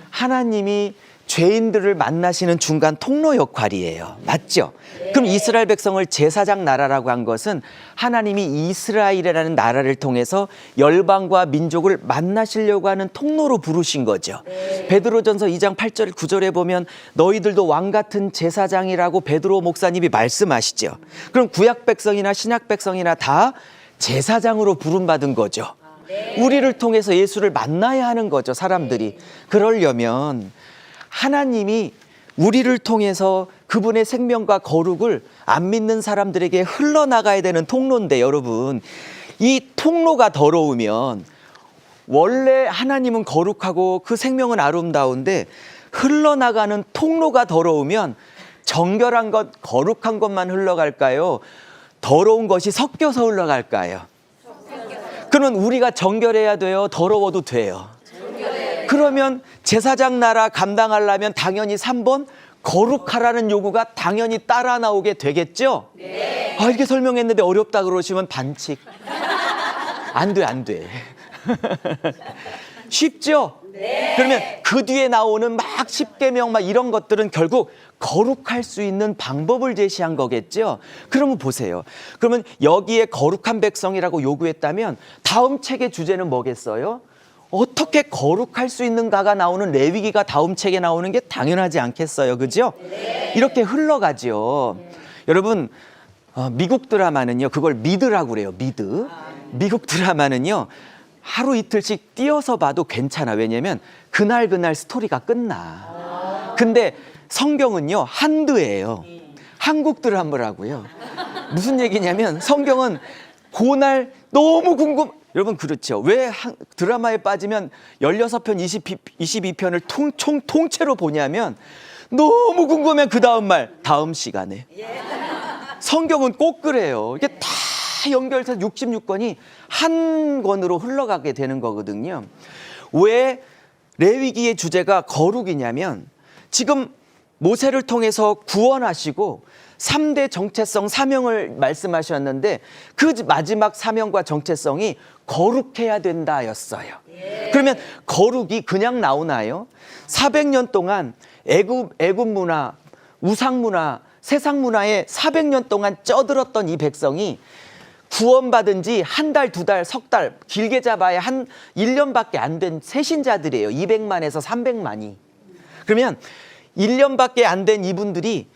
하나님이 죄인들을 만나시는 중간 통로 역할이에요. 맞죠? 그럼 이스라엘 백성을 제사장 나라라고 한 것은 하나님이 이스라엘이라는 나라를 통해서 열방과 민족을 만나시려고 하는 통로로 부르신 거죠. 베드로전서 2장 8절 9절에 보면 너희들도 왕 같은 제사장이라고 베드로 목사님이 말씀하시죠. 그럼 구약 백성이나 신약 백성이나 다 제사장으로 부름받은 거죠. 우리를 통해서 예수를 만나야 하는 거죠, 사람들이. 그러려면 하나님이 우리를 통해서 그분의 생명과 거룩을 안 믿는 사람들에게 흘러나가야 되는 통로인데 여러분, 이 통로가 더러우면 원래 하나님은 거룩하고 그 생명은 아름다운데 흘러나가는 통로가 더러우면 정결한 것, 거룩한 것만 흘러갈까요? 더러운 것이 섞여서 흘러갈까요? 그러면 우리가 정결해야 돼요? 더러워도 돼요? 그러면 제사장 나라 감당하려면 당연히 3번 거룩하라는 요구가 당연히 따라 나오게 되겠죠? 네. 아, 이렇게 설명했는데 어렵다 그러시면 반칙. 안 돼, 안 돼. 쉽죠? 네. 그러면 그 뒤에 나오는 막 10계명 막 이런 것들은 결국 거룩할 수 있는 방법을 제시한 거겠죠? 그러면 보세요. 그러면 여기에 거룩한 백성이라고 요구했다면 다음 책의 주제는 뭐겠어요? 어떻게 거룩할 수 있는가가 나오는 레위기가 다음 책에 나오는 게 당연하지 않겠어요, 그죠? 네. 이렇게 흘러가죠. 여러분, 미국 드라마는요, 그걸 미드라고 그래요, 미드. 미국 드라마는요, 하루 이틀씩 띄어서 봐도 괜찮아. 왜냐면 그날 스토리가 끝나. 근데 성경은요, 한드예요. 한국 드라마라고요. 무슨 얘기냐면 성경은 그날 너무 여러분 그렇죠. 왜 드라마에 빠지면 16편, 22편을 통째로 보냐면 너무 궁금해. 그 다음 말, 다음 시간에. 성경은 꼭 그래요. 이게 다 연결해서 66권이 한 권으로 흘러가게 되는 거거든요. 왜 레위기의 주제가 거룩이냐면 지금 모세를 통해서 구원하시고 3대 정체성 사명을 말씀하셨는데 그 마지막 사명과 정체성이 거룩해야 된다였어요. 그러면 거룩이 그냥 나오나요? 400년 동안 애굽 문화, 우상 문화, 세상 문화에 400년 동안 쪄들었던 이 백성이 구원받은 지 한 달, 두 달, 석 달, 길게 잡아야 한 1년밖에 안 된 새신자들이에요. 200만에서 300만이. 그러면 1년밖에 안 된 이분들이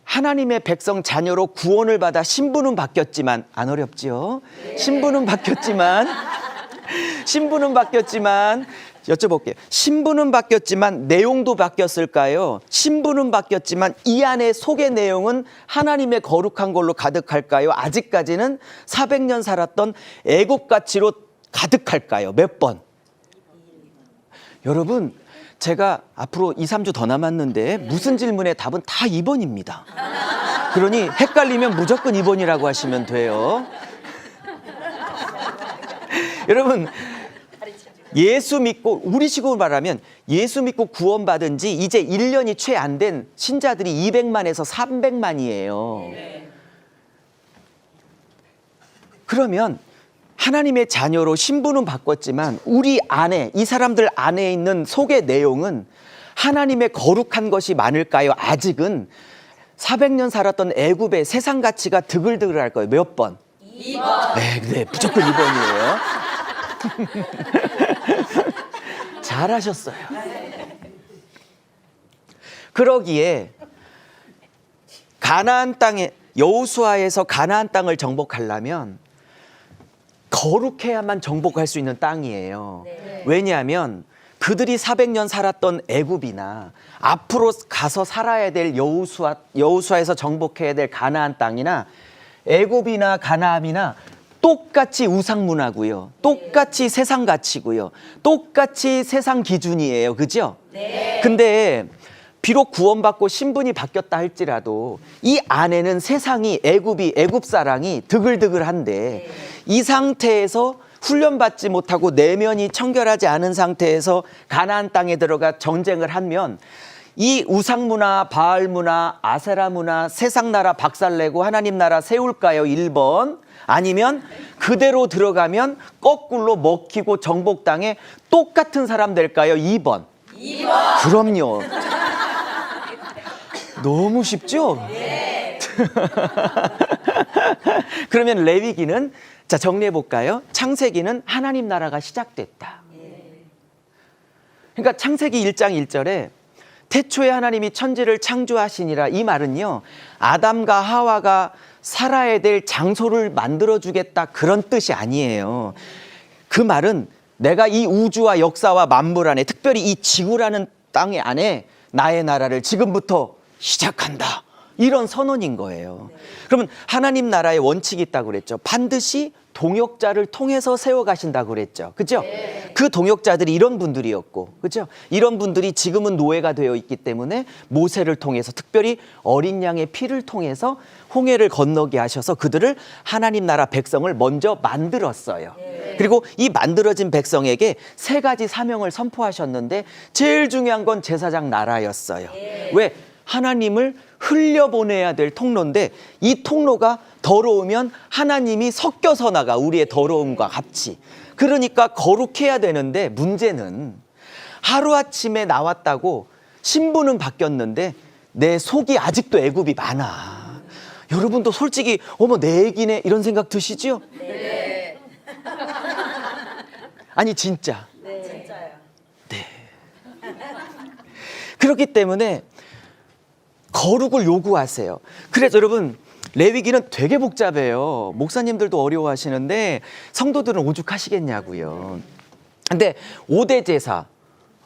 하나님의 백성 자녀로 구원을 받아 신분은 바뀌었지만, 안 어렵죠? 신분은 바뀌었지만 여쭤볼게요. 신분은 바뀌었지만 내용도 바뀌었을까요? 신분은 바뀌었지만 이 안에 속의 내용은 하나님의 거룩한 걸로 가득할까요? 아직까지는 400년 살았던 애국 가치로 가득할까요? 몇 번? 여러분, 제가 앞으로 2, 3주 더 남았는데 무슨 질문에 답은 다 2번입니다. 그러니 헷갈리면 무조건 2번이라고 하시면 돼요. 여러분, 예수 믿고, 우리식으로 말하면 예수 믿고 구원받은 지 이제 1년이 채 안 된 신자들이 200만에서 300만이에요. 그러면 하나님의 자녀로 신분은 바꿨지만 우리 안에, 이 사람들 안에 있는 속의 내용은 하나님의 거룩한 것이 많을까요? 아직은 400년 살았던 애굽의 세상 가치가 드글드글할 거예요. 몇 번? 2번. 네, 무조건 2번이에요. 잘하셨어요. 그러기에 가나안 땅에, 여호수아에서 가나안 땅을 정복하려면 거룩해야만 정복할 수 있는 땅이에요. 왜냐하면 그들이 400년 살았던 애굽이나 앞으로 가서 살아야 될 여호수아에서 정복해야 될 가나안 땅이나 애굽이나 가나안이나 똑같이 우상 문화고요. 똑같이 세상 가치고요. 똑같이 세상 기준이에요. 그죠? 네. 근데 비록 구원받고 신분이 바뀌었다 할지라도 이 안에는 세상이 애굽 사랑이 드글드글한데 이 상태에서 훈련받지 못하고 내면이 청결하지 않은 상태에서 가나안 땅에 들어가 전쟁을 하면 이 우상 문화, 바알 문화, 아세라 문화, 세상 나라 박살내고 하나님 나라 세울까요? 1번. 아니면 그대로 들어가면 거꾸로 먹히고 정복당해 똑같은 사람 될까요? 2번. 2번. 그럼요. 너무 쉽죠? 네. 그러면 레위기는, 자, 정리해 볼까요? 창세기는 하나님 나라가 시작됐다. 그러니까 창세기 1장 1절에 태초에 하나님이 천지를 창조하시니라, 이 말은요, 아담과 하와가 살아야 될 장소를 만들어주겠다, 그런 뜻이 아니에요. 그 말은 내가 이 우주와 역사와 만물 안에, 특별히 이 지구라는 땅 안에 나의 나라를 지금부터 시작한다, 이런 선언인 거예요. 그러면 하나님 나라의 원칙이 있다고 그랬죠. 반드시 동역자를 통해서 세워가신다고 그랬죠. 그죠? 그 동역자들이 이런 분들이었고, 그죠? 이런 분들이 지금은 노예가 되어 있기 때문에 모세를 통해서, 특별히 어린 양의 피를 통해서 홍해를 건너게 하셔서 그들을 하나님 나라 백성을 먼저 만들었어요. 그리고 이 만들어진 백성에게 3가지 사명을 선포하셨는데 제일 중요한 건 제사장 나라였어요. 왜? 하나님을 흘려보내야 될 통로인데 이 통로가 더러우면 하나님이 섞여서 나가, 우리의 더러움과 같이. 그러니까 거룩해야 되는데 문제는 하루아침에 나왔다고 신분은 바뀌었는데 내 속이 아직도 애굽이 많아. 여러분도 솔직히 어머 내 애기네 이런 생각 드시죠? 네. 아니 진짜. 네. 진짜요. 그렇기 때문에 거룩을 요구하세요. 그래서 여러분 레위기는 되게 복잡해요. 목사님들도 어려워하시는데 성도들은 오죽하시겠냐고요. 근데 5대 제사,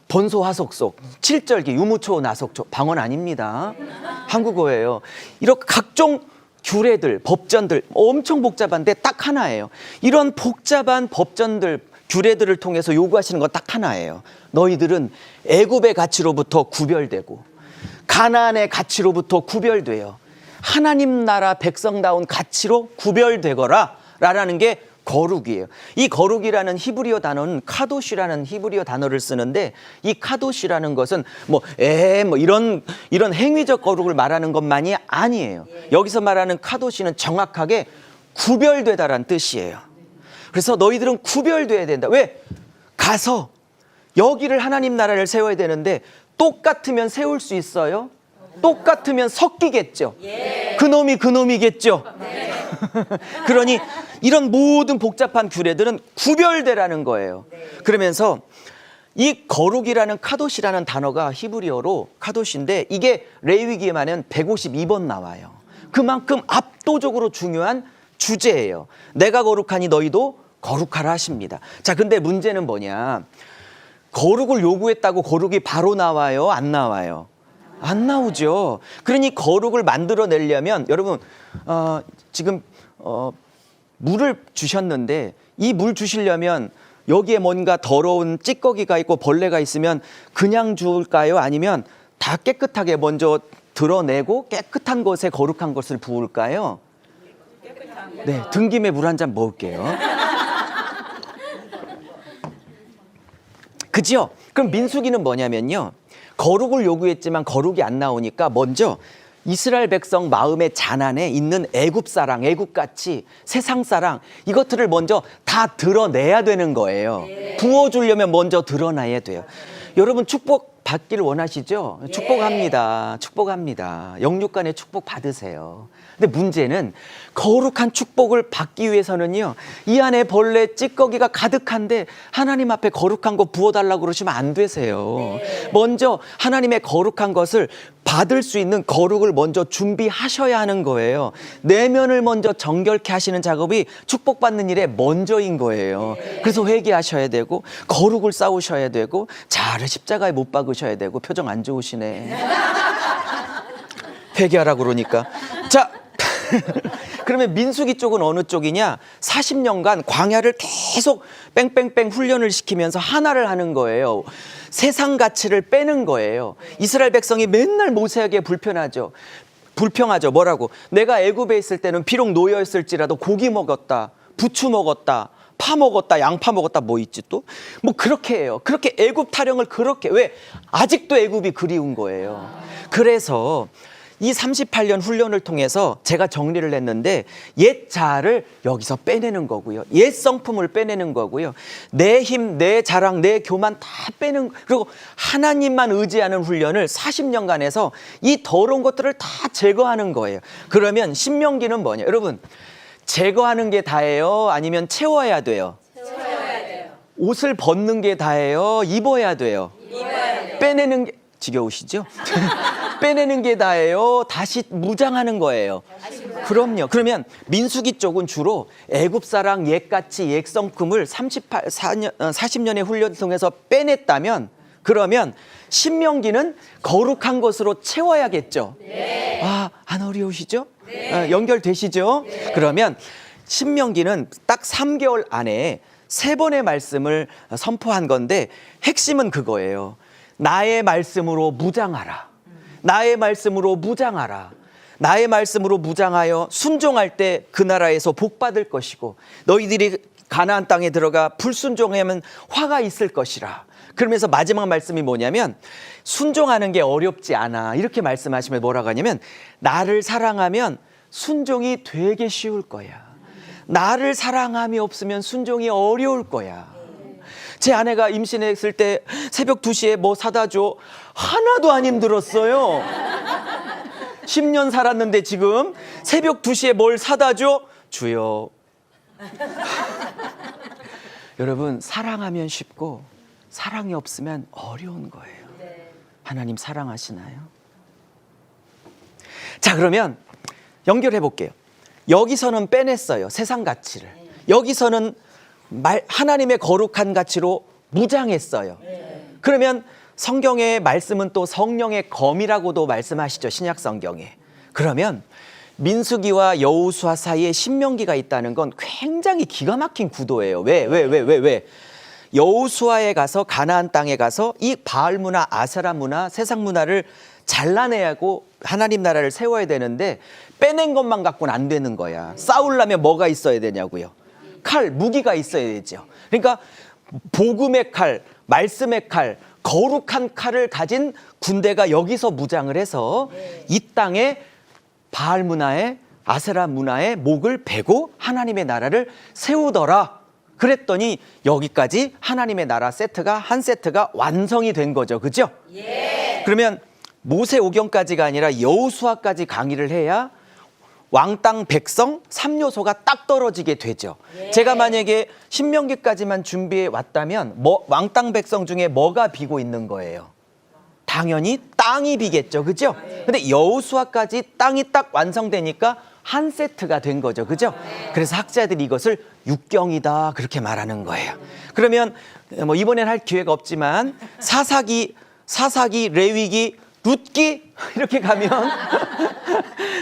번소하석속, 7절기, 유무초, 나석초, 방언 아닙니다. 한국어예요. 이렇게 각종 규례들, 법전들 엄청 복잡한데 딱 하나예요. 이런 복잡한 법전들, 규례들을 통해서 요구하시는 건 딱 하나예요. 너희들은 애굽의 가치로부터 구별되고 가나안의 가치로부터 구별돼요. 하나님 나라 백성다운 가치로 구별되거라 라는 게 거룩이에요. 이 거룩이라는 히브리어 단어는 카도시라는 히브리어 단어를 쓰는데 이 카도시라는 것은 이런 행위적 거룩을 말하는 것만이 아니에요. 여기서 말하는 카도시는 정확하게 구별되다라는 뜻이에요. 그래서 너희들은 구별돼야 된다. 왜? 가서 여기를 하나님 나라를 세워야 되는데 똑같으면 세울 수 있어요? 똑같으면 섞이겠죠. 그놈이 그놈이겠죠. 그러니 이런 모든 복잡한 규례들은 구별되라는 거예요. 그러면서 이 거룩이라는 카도시라는 단어가 히브리어로 카도시인데 이게 레위기에만 152번 나와요. 그만큼 압도적으로 중요한 주제예요. 내가 거룩하니 너희도 거룩하라 하십니다. 자, 근데 문제는 뭐냐? 거룩을 요구했다고 거룩이 바로 나와요? 안 나와요? 안 나오죠. 그러니 거룩을 만들어내려면 여러분 지금 물을 주셨는데 이 물 주시려면 여기에 뭔가 더러운 찌꺼기가 있고 벌레가 있으면 그냥 줄까요? 아니면 다 깨끗하게 먼저 드러내고 깨끗한 것에 거룩한 것을 부을까요? 네, 등김에 물 한 잔 먹을게요. 그죠? 그럼 민수기는 뭐냐면요, 거룩을 요구했지만 거룩이 안 나오니까 먼저 이스라엘 백성 마음의 잔안에 있는 애굽 사랑, 애굽같이 세상 사랑, 이것들을 먼저 다 드러내야 되는 거예요. 부어주려면 먼저 드러나야 돼요. 여러분 축복 받기를 원하시죠? 축복합니다. 축복합니다. 영육간의 축복 받으세요. 근데 문제는 거룩한 축복을 받기 위해서는요, 이 안에 벌레 찌꺼기가 가득한데 하나님 앞에 거룩한 거 부어달라고 그러시면 안 되세요. 먼저 하나님의 거룩한 것을 받을 수 있는 거룩을 먼저 준비하셔야 하는 거예요. 내면을 먼저 정결케 하시는 작업이 축복받는 일의 먼저인 거예요. 그래서 회개하셔야 되고 거룩을 쌓으셔야 되고 자를 십자가에 못 박으셔야 되고. 표정 안 좋으시네. 회개하라고 그러니까. 자, 그러면 민수기 쪽은 어느 쪽이냐? 40년간 광야를 계속 뺑뺑뺑 훈련을 시키면서 하나를 하는 거예요. 세상 가치를 빼는 거예요. 이스라엘 백성이 맨날 모세에게 불평하죠. 뭐라고? 내가 애굽에 있을 때는 비록 노예였을지라도 고기 먹었다, 부추 먹었다, 파 먹었다, 양파 먹었다, 뭐 있지 또? 뭐 그렇게 해요. 그렇게 애굽 타령을 그렇게, 왜? 아직도 애굽이 그리운 거예요. 그래서 이 38년 훈련을 통해서 제가 정리를 했는데 옛 자아를 여기서 빼내는 거고요. 옛 성품을 빼내는 거고요. 내 힘, 내 자랑, 내 교만 다 빼는, 그리고 하나님만 의지하는 훈련을 40년간 해서 이 더러운 것들을 다 제거하는 거예요. 그러면 신명기는 뭐냐? 여러분, 제거하는 게 다예요? 아니면 채워야 돼요? 채워야 돼요. 옷을 벗는 게 다예요? 입어야 돼요? 입어야 돼요. 빼내는 게, 지겨우시죠? 빼내는 게 다예요? 다시 무장하는 거예요? 그럼요. 그러면 민수기 쪽은 주로 애굽사랑 옛가치 옛성품을 40년의 훈련 통해서 빼냈다면, 그러면 신명기는 거룩한 것으로 채워야겠죠. 네. 아, 안 어려우시죠? 네. 연결되시죠? 네. 그러면 신명기는 딱 3개월 안에 3번의 말씀을 선포한 건데 핵심은 그거예요. 나의 말씀으로 무장하라. 나의 말씀으로 무장하라. 나의 말씀으로 무장하여 순종할 때 그 나라에서 복 받을 것이고 너희들이 가나안 땅에 들어가 불순종하면 화가 있을 것이라. 그러면서 마지막 말씀이 뭐냐면 순종하는 게 어렵지 않아. 이렇게 말씀하시면 뭐라고 하냐면 나를 사랑하면 순종이 되게 쉬울 거야. 나를 사랑함이 없으면 순종이 어려울 거야. 제 아내가 임신했을 때 새벽 2시에 뭐 사다 줘. 하나도 안 힘들었어요. 10년 살았는데 지금 새벽 2시에 뭘 사다 줘? 주여. 여러분, 사랑하면 쉽고 사랑이 없으면 어려운 거예요. 하나님 사랑하시나요? 자, 그러면 연결해 볼게요. 여기서는 빼냈어요. 세상 가치를. 여기서는 하나님의 거룩한 가치로 무장했어요. 그러면 성경의 말씀은 또 성령의 검이라고도 말씀하시죠. 신약 성경에. 그러면 민수기와 여호수아 사이에 신명기가 있다는 건 굉장히 기가 막힌 구도예요. 왜? 여호수아에 가서 가나안 땅에 가서 이 바알 문화, 아세라 문화, 세상 문화를 잘라내야 하고 하나님 나라를 세워야 되는데 빼낸 것만 갖고는 안 되는 거야. 싸우려면 뭐가 있어야 되냐고요. 칼, 무기가 있어야 되죠. 그러니까 복음의 칼, 말씀의 칼, 거룩한 칼을 가진 군대가 여기서 무장을 해서 이 땅에 바알 문화에 아세라 문화의 목을 베고 하나님의 나라를 세우더라. 그랬더니 여기까지 하나님의 나라 세트가 한 세트가 완성이 된 거죠. 그죠? 예. 그러면 모세오경까지가 아니라 여호수아까지 강의를 해야 왕땅 백성 3요소가 딱 떨어지게 되죠. 예. 제가 만약에 신명기까지만 준비해 왔다면 왕땅 백성 중에 뭐가 비고 있는 거예요? 당연히 땅이 비겠죠. 그죠? 근데 여호수아까지 땅이 딱 완성되니까 한 세트가 된 거죠. 그죠? 그래서 학자들이 이것을 육경이다 그렇게 말하는 거예요. 그러면 뭐 이번엔 할 기회가 없지만 사사기, 레위기, 룻기 이렇게 가면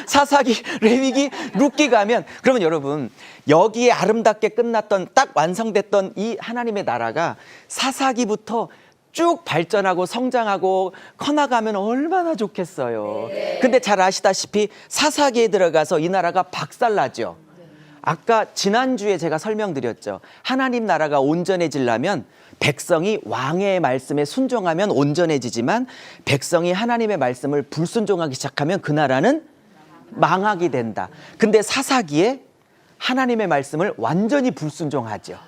사사기, 레위기, 룻기 가면 그러면 여러분 여기에 아름답게 끝났던 딱 완성됐던 이 하나님의 나라가 사사기부터 쭉 발전하고 성장하고 커나가면 얼마나 좋겠어요. 근데 잘 아시다시피 사사기에 들어가서 이 나라가 박살나죠. 아까 지난주에 제가 설명드렸죠. 하나님 나라가 온전해지려면 백성이 왕의 말씀에 순종하면 온전해지지만 백성이 하나님의 말씀을 불순종하기 시작하면 그 나라는 망하게 된다. 근데 사사기에 하나님의 말씀을 완전히 불순종하죠.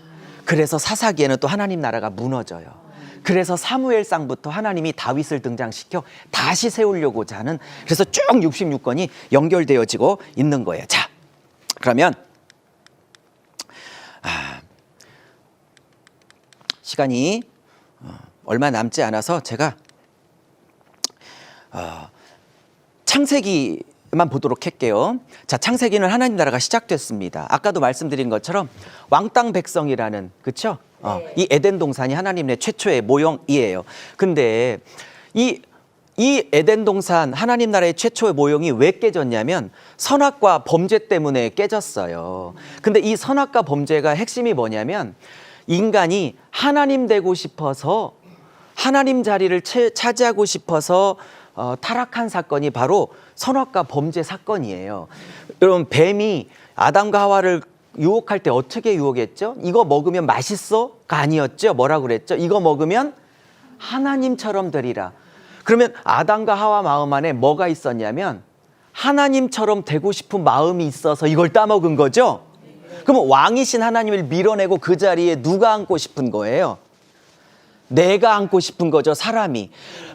그래서 사사기에는 또 하나님 나라가 무너져요. 그래서 사무엘상부터 하나님이 다윗을 등장시켜 다시 세우려고자 하는, 그래서 쭉 66권이 연결되어지고 있는 거예요. 자, 그러면 시간이 얼마 남지 않아서 제가 창세기만 보도록 할게요. 자, 창세기는 하나님 나라가 시작됐습니다. 아까도 말씀드린 것처럼 왕땅 백성이라는, 그렇죠? 이 에덴 동산이 하나님의 최초의 모형이에요. 근데 이 에덴 동산 하나님 나라의 최초의 모형이 왜 깨졌냐면 선악과 범죄 때문에 깨졌어요. 근데 이 선악과 범죄가 핵심이 뭐냐면 인간이 하나님 되고 싶어서 하나님 자리를 차지하고 싶어서 타락한 사건이 바로 선악과 범죄 사건이에요. 여러분, 뱀이 아담과 하와를 유혹할 때 어떻게 유혹했죠? 이거 먹으면 맛있어?가 아니었죠. 뭐라고 그랬죠? 이거 먹으면 하나님처럼 되리라. 그러면 아담과 하와 마음 안에 뭐가 있었냐면 하나님처럼 되고 싶은 마음이 있어서 이걸 따먹은 거죠. 그럼 왕이신 하나님을 밀어내고 그 자리에 누가 앉고 싶은 거예요? 내가 앉고 싶은 거죠, 사람이.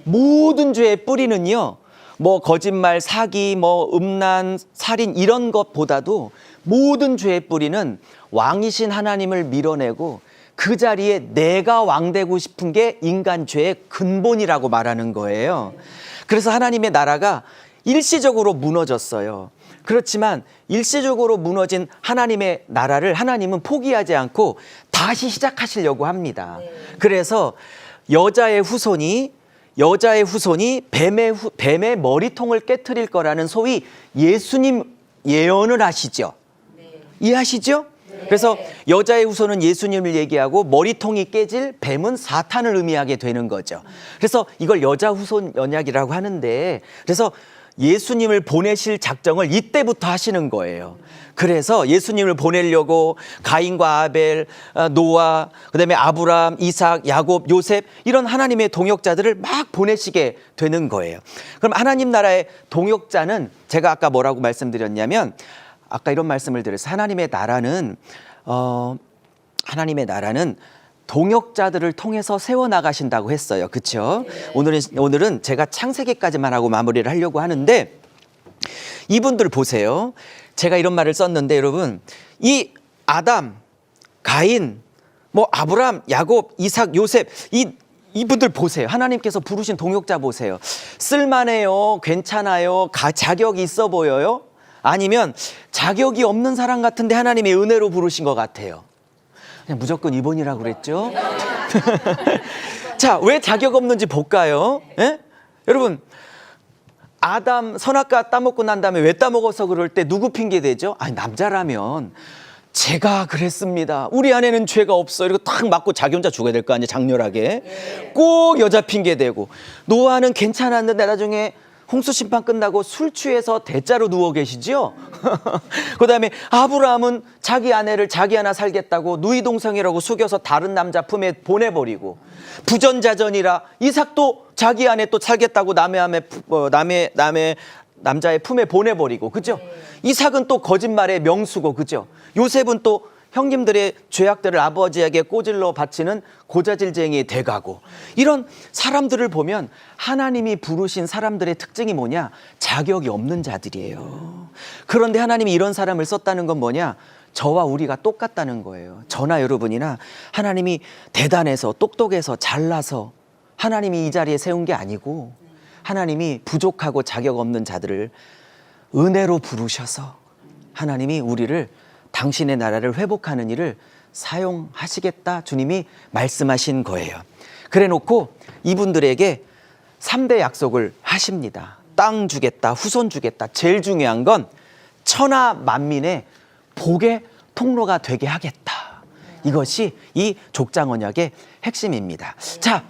모든 죄의 뿌리는요, 뭐 거짓말, 사기, 뭐 음란, 살인 이런 것보다도 모든 죄의 뿌리는 왕이신 하나님을 밀어내고 그 자리에 내가 왕 되고 싶은 게 인간 죄의 근본이라고 말하는 거예요. 그래서 하나님의 나라가 일시적으로 무너졌어요. 그렇지만 일시적으로 무너진 하나님의 나라를 하나님은 포기하지 않고 다시 시작하시려고 합니다. 그래서 여자의 후손이 뱀의 머리통을 깨트릴 거라는 소위 예수님 예언을 하시죠. 이해하시죠? 그래서 여자의 후손은 예수님을 얘기하고 머리통이 깨질 뱀은 사탄을 의미하게 되는 거죠. 그래서 이걸 여자 후손 언약이라고 하는데, 그래서 예수님을 보내실 작정을 이때부터 하시는 거예요. 그래서 예수님을 보내려고 가인과 아벨, 노아, 그다음에 아브라함, 이삭, 야곱, 요셉 이런 하나님의 동역자들을 막 보내시게 되는 거예요. 그럼 하나님 나라의 동역자는 제가 아까 뭐라고 말씀드렸냐면, 아까 이런 말씀을 드렸어요. 하나님의 나라는 동역자들을 통해서 세워나가신다고 했어요. 그렇죠? 오늘은 제가 창세기까지만 하고 마무리를 하려고 하는데, 이분들 보세요. 제가 이런 말을 썼는데, 여러분, 이 아담, 가인, 뭐 아브라함, 야곱, 이삭, 요셉 이분들 보세요. 하나님께서 부르신 동역자 보세요. 쓸만해요? 괜찮아요? 자격이 있어 보여요? 아니면 자격이 없는 사람 같은데 하나님의 은혜로 부르신 것 같아요? 그냥 무조건 2번이라고 그랬죠? 자, 왜 자격 없는지 볼까요? 예? 여러분, 아담 선악과 따먹고 난 다음에 왜 따먹어서 그럴 때 누구 핑계 대죠? 아니, 남자라면 제가 그랬습니다. 우리 안에는 죄가 없어요. 이러고 탁 맞고 자기 혼자 죽어야 될 거 아니에요, 장렬하게. 꼭 여자 핑계 대고. 노아는 괜찮았는데 나중에 홍수 심판 끝나고 술 취해서 대자로 누워 계시죠? 그 다음에 아브라함은 자기 아내를 자기 하나 살겠다고 누이동생이라고 속여서 다른 남자 품에 보내버리고, 부전자전이라 이삭도 자기 아내 또 살겠다고 남의 남자의 품에 보내버리고, 그죠? 이삭은 또 거짓말의 명수고, 그죠? 요셉은 또 형님들의 죄악들을 아버지에게 꼬질러 바치는 고자질쟁이 돼가고, 이런 사람들을 보면 하나님이 부르신 사람들의 특징이 뭐냐? 자격이 없는 자들이에요. 그런데 하나님이 이런 사람을 썼다는 건 뭐냐? 저와 우리가 똑같다는 거예요. 저나 여러분이나 하나님이 대단해서 똑똑해서 잘나서 하나님이 이 자리에 세운 게 아니고, 하나님이 부족하고 자격 없는 자들을 은혜로 부르셔서 하나님이 우리를 당신의 나라를 회복하는 일을 사용하시겠다 주님이 말씀하신 거예요. 그래 놓고 이분들에게 3대 약속을 하십니다. 땅 주겠다, 후손 주겠다. 제일 중요한 건 천하 만민의 복의 통로가 되게 하겠다. 이것이 이 족장 언약의 핵심입니다. 자,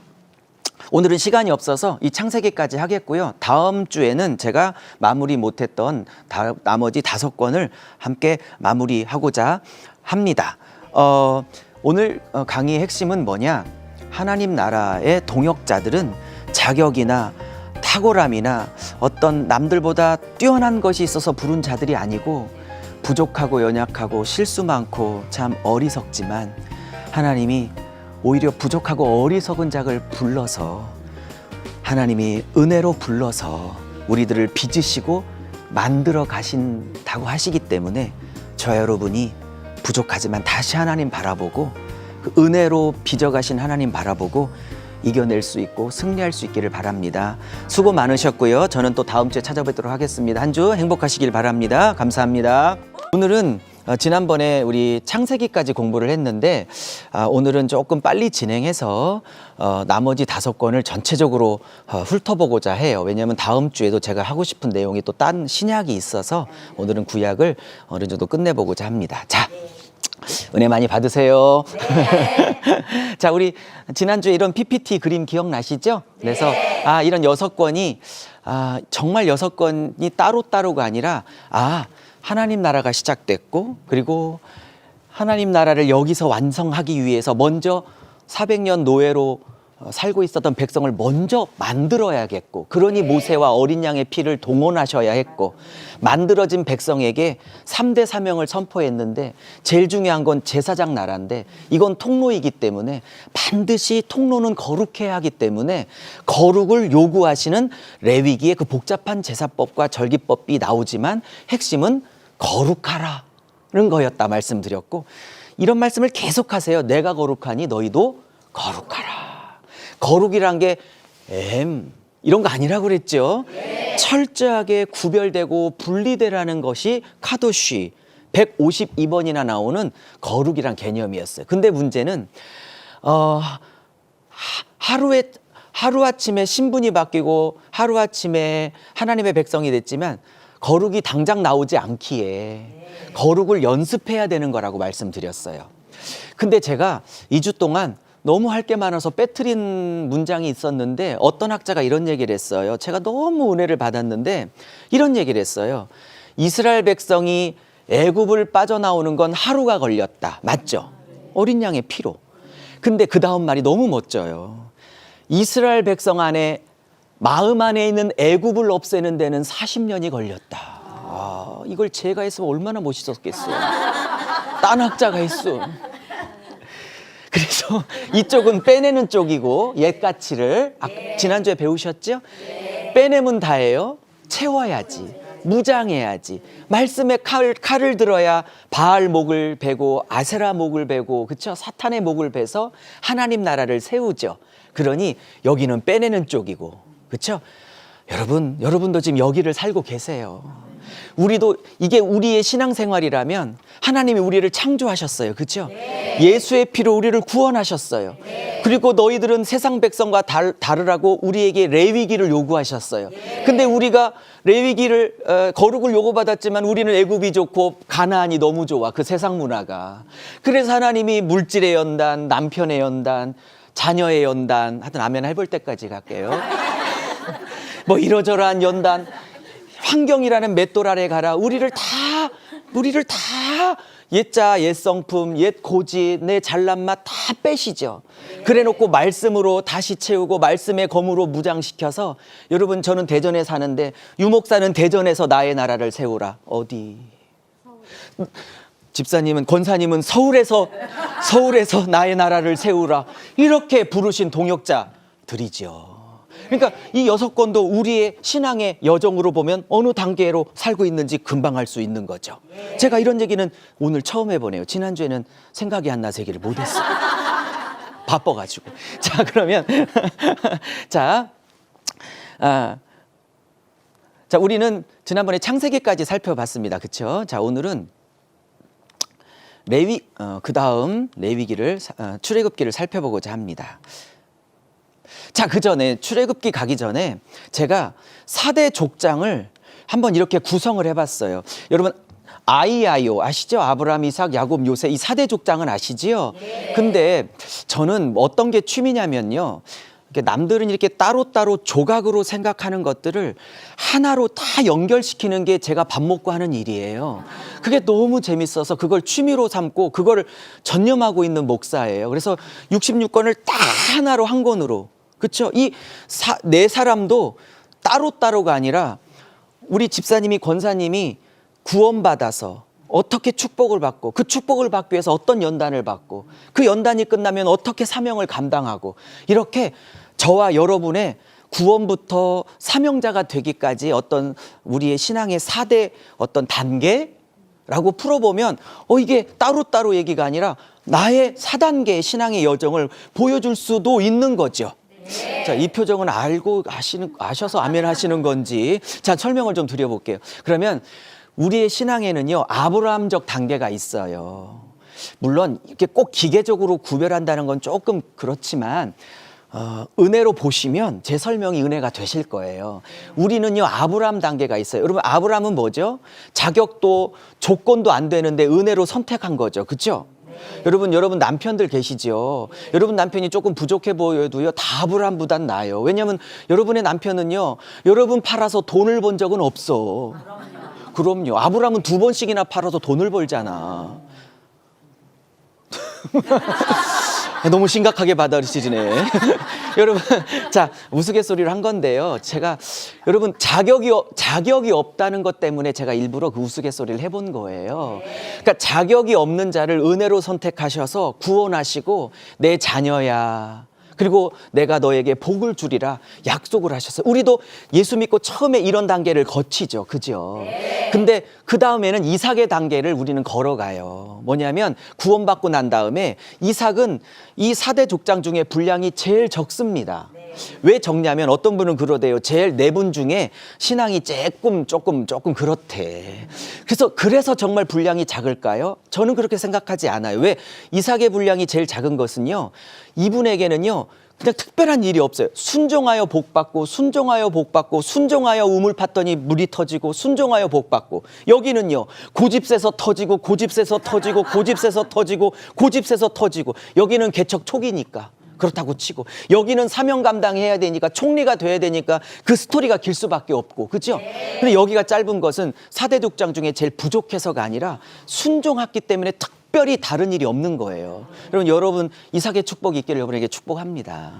오늘은 시간이 없어서 이 창세기까지 하겠고요. 다음 주에는 제가 마무리 못했던 나머지 5권을 함께 마무리하고자 합니다. 오늘 강의의 핵심은 뭐냐? 하나님 나라의 동역자들은 자격이나 탁월함이나 어떤 남들보다 뛰어난 것이 있어서 부른 자들이 아니고, 부족하고 연약하고 실수 많고 참 어리석지만 하나님이 오히려 부족하고 어리석은 자를 불러서, 하나님이 은혜로 불러서 우리들을 빚으시고 만들어 가신다고 하시기 때문에, 저 여러분이 부족하지만 다시 하나님 바라보고 그 은혜로 빚어가신 하나님 바라보고 이겨낼 수 있고 승리할 수 있기를 바랍니다. 수고 많으셨고요. 저는 또 다음 주에 찾아뵙도록 하겠습니다. 한 주 행복하시길 바랍니다. 감사합니다. 오늘은 지난번에 우리 창세기까지 공부를 했는데, 오늘은 조금 빨리 진행해서 나머지 5권을 전체적으로 훑어보고자 해요. 왜냐하면 다음 주에도 제가 하고 싶은 내용이 또 딴 신약이 있어서 오늘은 구약을 어느 정도 끝내보고자 합니다. 자, 은혜 많이 받으세요. 자, 우리 지난주에 이런 PPT 그림 기억나시죠? 그래서 이런 6권이 정말 6권이 따로따로가 아니라 하나님 나라가 시작됐고, 그리고 하나님 나라를 여기서 완성하기 위해서 먼저 400년 노예로 살고 있었던 백성을 먼저 만들어야겠고, 그러니 모세와 어린 양의 피를 동원하셔야 했고, 만들어진 백성에게 3대 사명을 선포했는데 제일 중요한 건 제사장 나라인데, 이건 통로이기 때문에 반드시 통로는 거룩해야 하기 때문에 거룩을 요구하시는 레위기의 그 복잡한 제사법과 절기법이 나오지만 핵심은 거룩하라는 거였다 말씀드렸고, 이런 말씀을 계속하세요. 내가 거룩하니 너희도 거룩하라. 거룩이란 게 이런 거 아니라고 그랬죠. 철저하게 구별되고 분리되라는 것이 카도시 152번이나 나오는 거룩이란 개념이었어요. 근데 문제는 하루아침에 신분이 바뀌고 하루아침에 하나님의 백성이 됐지만 거룩이 당장 나오지 않기에 거룩을 연습해야 되는 거라고 말씀드렸어요. 근데 제가 2주 동안 너무 할 게 많아서 빼트린 문장이 있었는데, 어떤 학자가 이런 얘기를 했어요. 제가 너무 은혜를 받았는데 이런 얘기를 했어요. 이스라엘 백성이 애굽을 빠져나오는 건 하루가 걸렸다. 맞죠? 어린 양의 피로. 근데 그 다음 말이 너무 멋져요. 이스라엘 백성 안에, 마음 안에 있는 애굽을 없애는 데는 40년이 걸렸다. 이걸 제가 했으면 얼마나 멋있었겠어요. 딴 학자가 했어. 그래서 이쪽은 빼내는 쪽이고, 옛가치를 지난주에 배우셨죠? 빼내면 다예요. 채워야지, 무장해야지. 말씀에 칼을 들어야 바알 목을 베고 아세라 목을 베고, 그렇죠? 사탄의 목을 베서 하나님 나라를 세우죠. 그러니 여기는 빼내는 쪽이고, 그렇죠? 여러분도 지금 여기를 살고 계세요. 우리도 이게 우리의 신앙생활이라면 하나님이 우리를 창조하셨어요. 그렇죠? 예수의 피로 우리를 구원하셨어요. 그리고 너희들은 세상 백성과 다르라고 우리에게 레위기를 요구하셨어요. 근데 우리가 레위기를 거룩을 요구받았지만 우리는 애굽이 좋고 가나안이 너무 좋아. 그 세상 문화가. 그래서 하나님이 물질의 연단, 남편의 연단, 자녀의 연단, 하여튼 아멘 해볼 때까지 갈게요. 뭐 이러저러한 연단, 환경이라는 맷돌 아래 가라. 우리를 다 옛자, 옛성품, 옛 고지, 내 잘난 맛 다 빼시죠. 그래 놓고 말씀으로 다시 채우고 말씀의 검으로 무장시켜서, 여러분 저는 대전에 사는데 유목사는 대전에서 나의 나라를 세우라. 어디? 집사님은, 권사님은 서울에서 나의 나라를 세우라. 이렇게 부르신 동역자들이죠. 그러니까 이 6권도 우리의 신앙의 여정으로 보면 어느 단계로 살고 있는지 금방 알 수 있는 거죠. 제가 이런 얘기는 오늘 처음 해보네요. 지난주에는 생각이 안 나서 얘기를 못했어요. 바빠가지고. 자, 그러면 자, 우리는 지난번에 창세기까지 살펴봤습니다. 그렇죠? 자, 오늘은 그 다음 레위기를, 출애굽기를 살펴보고자 합니다. 자, 그 전에 출애굽기 가기 전에 제가 4대 족장을 한번 이렇게 구성을 해봤어요. 여러분 아이아이오 아시죠? 아브라함, 이삭, 야곱, 요새 이 4대 족장은 아시지요? 근데 저는 어떤 게 취미냐면요, 남들은 이렇게 따로따로 조각으로 생각하는 것들을 하나로 다 연결시키는 게 제가 밥 먹고 하는 일이에요. 그게 너무 재밌어서 그걸 취미로 삼고 그걸 전념하고 있는 목사예요. 그래서 66권을 다 하나로 한 권으로, 그렇죠? 이 네 사람도 따로따로가 아니라 우리 집사님이, 권사님이 구원받아서 어떻게 축복을 받고, 그 축복을 받기 위해서 어떤 연단을 받고, 그 연단이 끝나면 어떻게 사명을 감당하고, 이렇게 저와 여러분의 구원부터 사명자가 되기까지 어떤 우리의 신앙의 4대 어떤 단계라고 풀어보면 이게 따로따로 얘기가 아니라 나의 4단계의 신앙의 여정을 보여줄 수도 있는 거죠. 자, 이 표정은 아셔서 아멘 하시는 건지, 자, 설명을 좀 드려볼게요. 그러면 우리의 신앙에는요, 아브라함적 단계가 있어요. 물론 이렇게 꼭 기계적으로 구별한다는 건 조금 그렇지만 은혜로 보시면 제 설명이 은혜가 되실 거예요. 우리는요, 아브라함 단계가 있어요. 여러분, 아브라함은 뭐죠? 자격도 조건도 안 되는데 은혜로 선택한 거죠. 그렇죠? 여러분 남편들 계시죠? 여러분 남편이 조금 부족해 보여도요, 다 아브라함보단 나아요. 왜냐하면 여러분의 남편은요, 여러분 팔아서 돈을 번 적은 없어. 그럼요. 아브라함은 2번씩이나 팔아서 돈을 벌잖아. 너무 심각하게 받아들이시네. 여러분, 자, 우스갯소리를 한 건데요. 제가, 여러분, 자격이 없다는 것 때문에 제가 일부러 그 우스갯소리를 해본 거예요. 그러니까 자격이 없는 자를 은혜로 선택하셔서 구원하시고 내 자녀야. 그리고 내가 너에게 복을 주리라 약속을 하셨어요. 우리도 예수 믿고 처음에 이런 단계를 거치죠. 그죠? 근데 그 다음에는 이삭의 단계를 우리는 걸어가요. 뭐냐면 구원받고 난 다음에 이삭은 이 4대 족장 중에 분량이 제일 적습니다. 왜 적냐면 어떤 분은 그러대요. 제일 4분 중에 신앙이 조금 그렇대. 그래서 정말 분량이 작을까요? 저는 그렇게 생각하지 않아요. 왜? 이삭의 분량이 제일 작은 것은요. 이분에게는요. 그냥 특별한 일이 없어요. 순종하여 복받고 순종하여 복받고 순종하여 우물 팠더니 물이 터지고 순종하여 복받고 여기는요. 고집세서 터지고 고집세서 터지고 고집세서 터지고 고집세서 터지고 여기는 개척 초기니까 그렇다고 치고 여기는 사명 감당해야 되니까 총리가 돼야 되니까 그 스토리가 길 수밖에 없고 그렇죠? 근데 여기가 짧은 것은 4대 족장 중에 제일 부족해서가 아니라 순종했기 때문에 특별히 다른 일이 없는 거예요. 여러분 이삭의 축복이 있기를 여러분에게 축복합니다.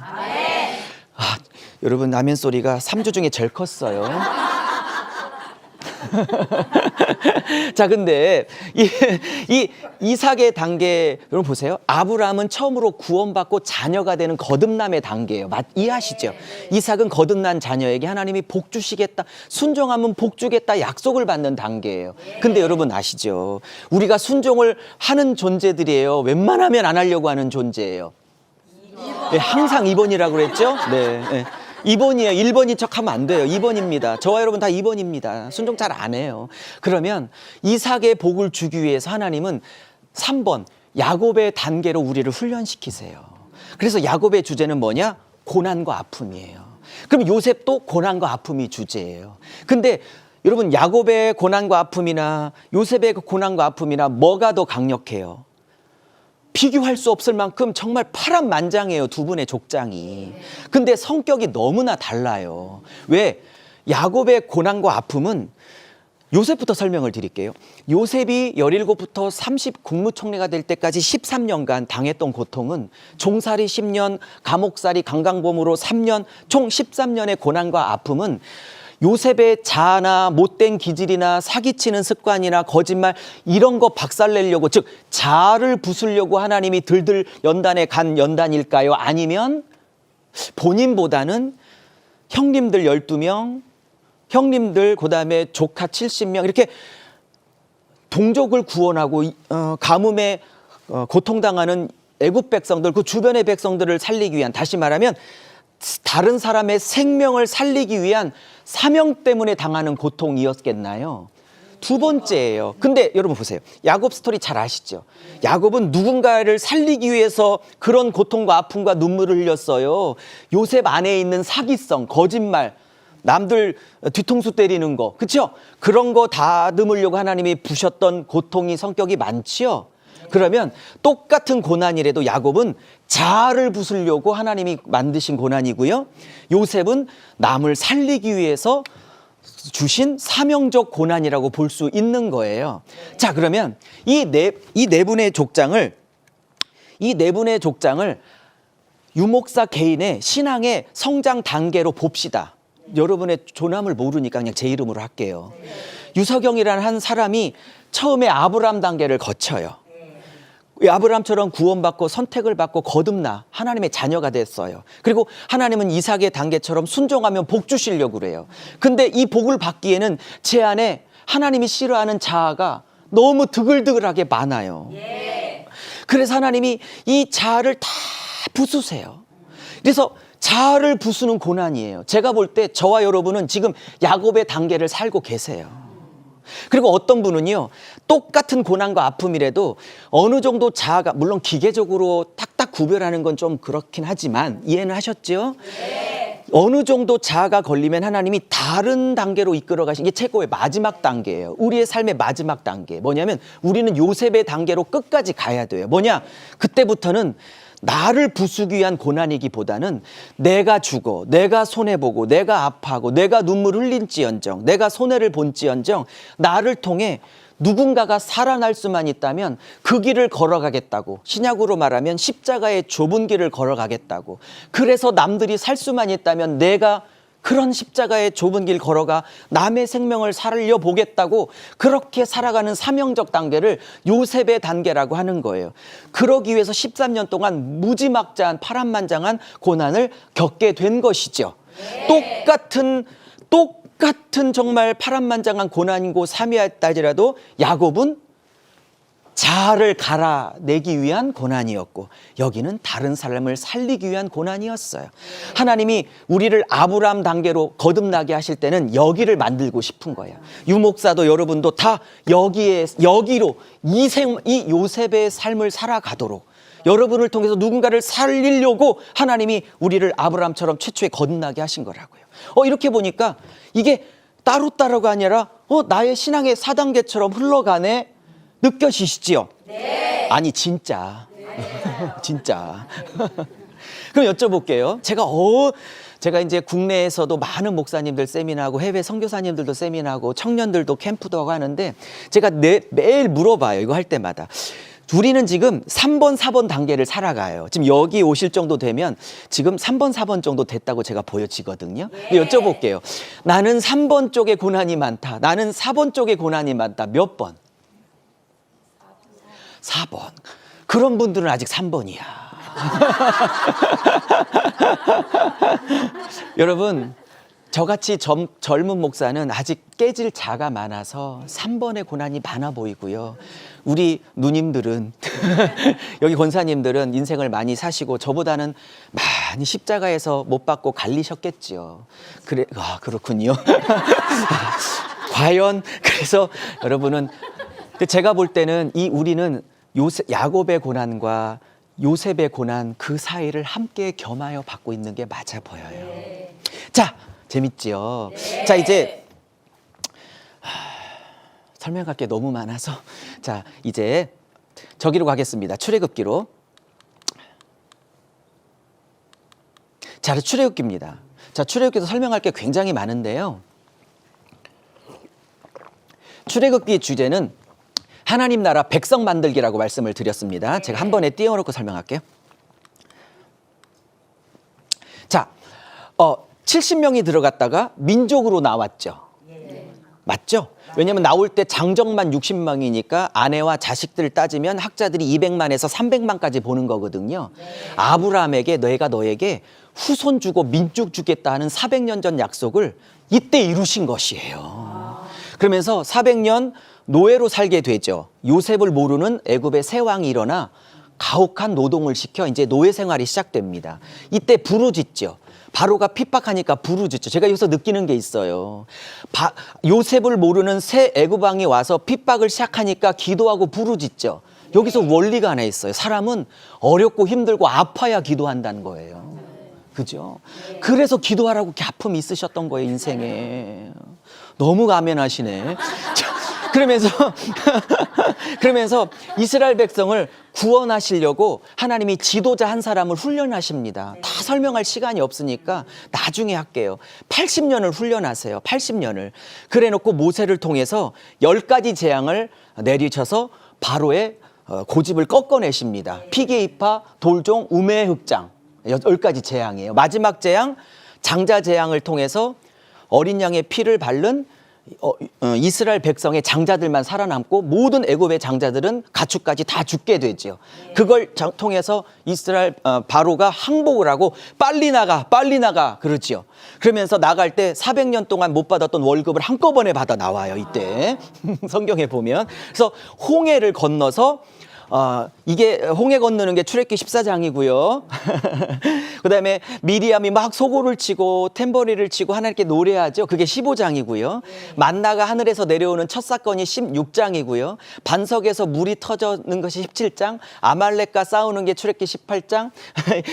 아, 여러분 아멘 소리가 3주 중에 제일 컸어요. 자, 근데 이 이삭의 단계 여러분 보세요. 아브라함은 처음으로 구원받고 자녀가 되는 거듭남의 단계예요. 이해하시죠? 이삭은 거듭난 자녀에게 하나님이 복 주시겠다, 순종하면 복 주겠다 약속을 받는 단계예요. 근데 여러분 아시죠? 우리가 순종을 하는 존재들이에요. 웬만하면 안 하려고 하는 존재예요. 네, 항상 2번이라고 그랬죠? 네. 네. 2번이에요. 1번인 척하면 안 돼요. 2번입니다. 저와 여러분 다 2번입니다. 순종 잘 안 해요. 그러면 이삭의 복을 주기 위해서 하나님은 3번 야곱의 단계로 우리를 훈련시키세요. 그래서 야곱의 주제는 뭐냐? 고난과 아픔이에요. 그럼 요셉도 고난과 아픔이 주제예요. 근데 여러분 야곱의 고난과 아픔이나 요셉의 고난과 아픔이나 뭐가 더 강력해요? 비교할 수 없을 만큼 정말 파란만장해요. 두 분의 족장이. 근데 성격이 너무나 달라요. 왜? 야곱의 고난과 아픔은 요셉부터 설명을 드릴게요. 요셉이 17부터 30 국무총리가 될 때까지 13년간 당했던 고통은 종살이 10년, 감옥살이 강간범으로 3년, 총 13년의 고난과 아픔은 요셉의 자아나 못된 기질이나 사기치는 습관이나 거짓말 이런 거 박살내려고 즉 자아를 부수려고 하나님이 들들 연단에 간 연단일까요? 아니면 본인보다는 형님들 12명, 형님들 그다음에 조카 70명 이렇게 동족을 구원하고 가뭄에 고통당하는 애굽 백성들 그 주변의 백성들을 살리기 위한 다시 말하면 다른 사람의 생명을 살리기 위한 사명 때문에 당하는 고통이었겠나요? 두 번째예요. 근데 여러분 보세요. 야곱 스토리 잘 아시죠? 야곱은 누군가를 살리기 위해서 그런 고통과 아픔과 눈물을 흘렸어요. 요셉 안에 있는 사기성, 거짓말, 남들 뒤통수 때리는 거, 그렇죠? 그런 거 다듬으려고 하나님이 부셨던 고통이 성격이 많지요. 그러면 똑같은 고난이라도 야곱은 자아를 부수려고 하나님이 만드신 고난이고요. 요셉은 남을 살리기 위해서 주신 사명적 고난이라고 볼 수 있는 거예요. 자, 그러면 이 네 분의 족장을 유목사 개인의 신앙의 성장 단계로 봅시다. 여러분의 조남을 모르니까 그냥 제 이름으로 할게요. 유석영이라는 한 사람이 처음에 아브라함 단계를 거쳐요. 아브라함처럼 구원받고 선택을 받고 거듭나 하나님의 자녀가 됐어요. 그리고 하나님은 이삭의 단계처럼 순종하면 복 주시려고 그래요. 근데 이 복을 받기에는 제 안에 하나님이 싫어하는 자아가 너무 드글드글하게 많아요. 그래서 하나님이 이 자아를 다 부수세요. 그래서 자아를 부수는 고난이에요. 제가 볼 때 저와 여러분은 지금 야곱의 단계를 살고 계세요. 그리고 어떤 분은요 똑같은 고난과 아픔이라도 어느 정도 자아가 물론 기계적으로 딱딱 구별하는 건 좀 그렇긴 하지만 이해는 하셨죠? 네. 어느 정도 자아가 걸리면 하나님이 다른 단계로 이끌어 가신 게 최고의 마지막 단계예요. 우리의 삶의 마지막 단계 뭐냐면 우리는 요셉의 단계로 끝까지 가야 돼요. 뭐냐? 그때부터는 나를 부수기 위한 고난이기보다는 내가 죽어, 내가 손해보고, 내가 아파하고, 내가 눈물 흘린지언정, 내가 손해를 본지언정 나를 통해 누군가가 살아날 수만 있다면 그 길을 걸어가겠다고, 신약으로 말하면 십자가의 좁은 길을 걸어가겠다고, 그래서 남들이 살 수만 있다면 내가 그런 십자가의 좁은 길 걸어가 남의 생명을 살려보겠다고 그렇게 살아가는 사명적 단계를 요셉의 단계라고 하는 거예요. 그러기 위해서 13년 동안 무지막지한 파란만장한 고난을 겪게 된 것이죠. 똑같은 정말 파란만장한 고난이고 삶이었다지라도 야곱은 자아를 갈아내기 위한 고난이었고, 여기는 다른 사람을 살리기 위한 고난이었어요. 하나님이 우리를 아브라함 단계로 거듭나게 하실 때는 여기를 만들고 싶은 거예요. 유목사도 여러분도 다 여기로 이 요셉의 삶을 살아가도록, 여러분을 통해서 누군가를 살리려고 하나님이 우리를 아브라함처럼 최초에 거듭나게 하신 거라고요. 이렇게 보니까 이게 따로따로가 아니라 나의 신앙의 4단계처럼 흘러가네. 느껴지시지요? 네. 아니 진짜. 진짜. 그럼 여쭤볼게요. 제가 이제 국내에서도 많은 목사님들 세미나하고 해외 선교사님들도 세미나하고 청년들도 캠프도 하고 하는데, 제가 매일 물어봐요. 이거 할 때마다. 우리는 지금 3번, 4번 단계를 살아가요. 지금 여기 오실 정도 되면 지금 3번, 4번 정도 됐다고 제가 보여지거든요. 근데 여쭤볼게요. 나는 3번 쪽에 고난이 많다. 나는 4번 쪽에 고난이 많다. 몇 번? 4번. 그런 분들은 아직 3번이야. 여러분, 저같이 젊은 목사는 아직 깨질 자가 많아서 3번의 고난이 많아 보이고요. 우리 누님들은 여기 권사님들은 인생을 많이 사시고 저보다는 많이 십자가에서 못 받고 갈리셨겠죠. 그렇군요. 과연 그래서 여러분은, 제가 볼 때는 우리는 야곱의 고난과 요셉의 고난 그 사이를 함께 겸하여 받고 있는 게 맞아 보여요. 네. 자, 재밌지요? 네. 자, 이제 설명할 게 너무 많아서, 자, 이제 저기로 가겠습니다. 출애굽기로. 자, 출애굽기입니다. 자, 출애굽기도 설명할 게 굉장히 많은데요. 출애굽기 주제는 하나님 나라 백성 만들기라고 말씀을 드렸습니다. 제가 한 번에 띄워놓고 설명할게요. 자, 70명이 들어갔다가 민족으로 나왔죠. 맞죠? 왜냐하면 나올 때 장정만 60명이니까 아내와 자식들 따지면 학자들이 200만에서 300만까지 보는 거거든요. 아브라함에게 내가 너에게 후손 주고 민족 주겠다 하는 400년 전 약속을 이때 이루신 것이에요. 그러면서 400년 노예로 살게 되죠. 요셉을 모르는 애굽의 새 왕이 일어나 가혹한 노동을 시켜 이제 노예 생활이 시작됩니다. 이때 부르짖죠. 바로가 핍박하니까 부르짖죠. 제가 여기서 느끼는 게 있어요. 요셉을 모르는 새 애굽 왕이 와서 핍박을 시작하니까 기도하고 부르짖죠. 여기서 원리가 하나 있어요. 사람은 어렵고 힘들고 아파야 기도한다는 거예요. 그죠? 그래서 기도하라고 이렇게 아픔이 있으셨던 거예요, 인생에. 너무 가면하시네. 그러면서 이스라엘 백성을 구원하시려고 하나님이 지도자 한 사람을 훈련하십니다. 다 설명할 시간이 없으니까 나중에 할게요. 80년을 훈련하세요. 80년을. 그래놓고 모세를 통해서 10가지 재앙을 내리셔서 바로의 고집을 꺾어내십니다. 피게이파, 돌종, 우메 흑장. 10가지 재앙이에요. 마지막 재앙, 장자 재앙을 통해서 어린 양의 피를 바른 이스라엘 백성의 장자들만 살아남고 모든 애굽의 장자들은 가축까지 다 죽게 되죠. 그걸 통해서 이스라엘 바로가 항복을 하고 빨리 나가 그러지요. 그러면서 나갈 때 400년 동안 못 받았던 월급을 한꺼번에 받아 나와요. 이때 성경에 보면. 그래서 홍해를 건너서 이게 홍해 건너는 게 출애굽기 14장이고요. 그다음에 미리암이 막 소고를 치고 탬버리를 치고 하나님께 노래하죠. 그게 15장이고요. 만나가 하늘에서 내려오는 첫 사건이 16장이고요. 반석에서 물이 터지는 것이 17장. 아말렉과 싸우는 게 출애굽기 18장.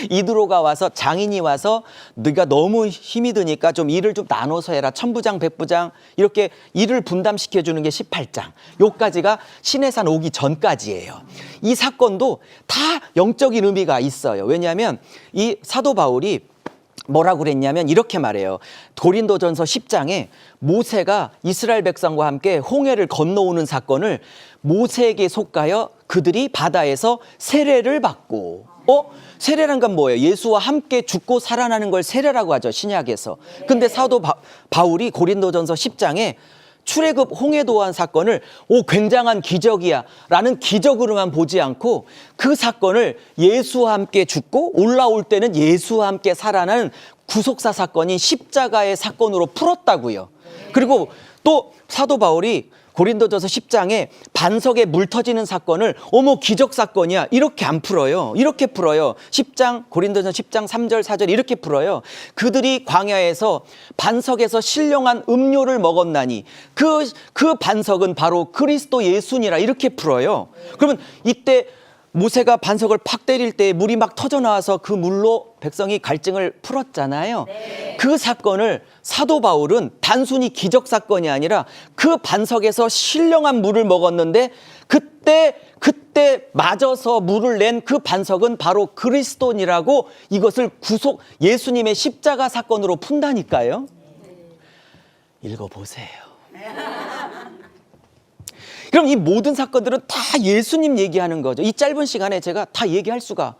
이드로가 와서 장인이 와서 네가 너무 힘이 드니까 좀 일을 좀 나눠서 해라. 천부장 백부장 이렇게 일을 분담시켜 주는 게 18장. 요까지가 시내산 오기 전까지예요. 이 사건도 다 영적인 의미가 있어요. 왜냐하면 이 사도 바울이 뭐라고 그랬냐면 이렇게 말해요. 고린도전서 10장에 모세가 이스라엘 백성과 함께 홍해를 건너오는 사건을 모세에게 속하여 그들이 바다에서 세례를 받고, 세례란 건 뭐예요? 예수와 함께 죽고 살아나는 걸 세례라고 하죠, 신약에서. 근데 사도 바울이 고린도전서 10장에 출애굽 홍해도한 사건을 굉장한 기적이야 라는 기적으로만 보지 않고 그 사건을 예수와 함께 죽고 올라올 때는 예수와 함께 살아나는 구속사 사건인 십자가의 사건으로 풀었다고요. 그리고 또 사도 바울이 고린도전서 10장에 반석에 물 터지는 사건을 기적 사건이야 이렇게 안 풀어요. 이렇게 풀어요. 10장 고린도전서 10장 3절 4절 이렇게 풀어요. 그들이 광야에서 반석에서 신령한 음료를 먹었나니 그 반석은 바로 그리스도 예수니라 이렇게 풀어요. 그러면 이때 모세가 반석을 팍 때릴 때 물이 막 터져 나와서 그 물로 백성이 갈증을 풀었잖아요. 그 사건을 사도 바울은 단순히 기적 사건이 아니라 그 반석에서 신령한 물을 먹었는데 그때 맞아서 물을 낸 그 반석은 바로 그리스도니라고 이것을 예수님의 십자가 사건으로 푼다니까요. 읽어보세요. 그럼 이 모든 사건들은 다 예수님 얘기하는 거죠. 이 짧은 시간에 제가 다 얘기할 수가.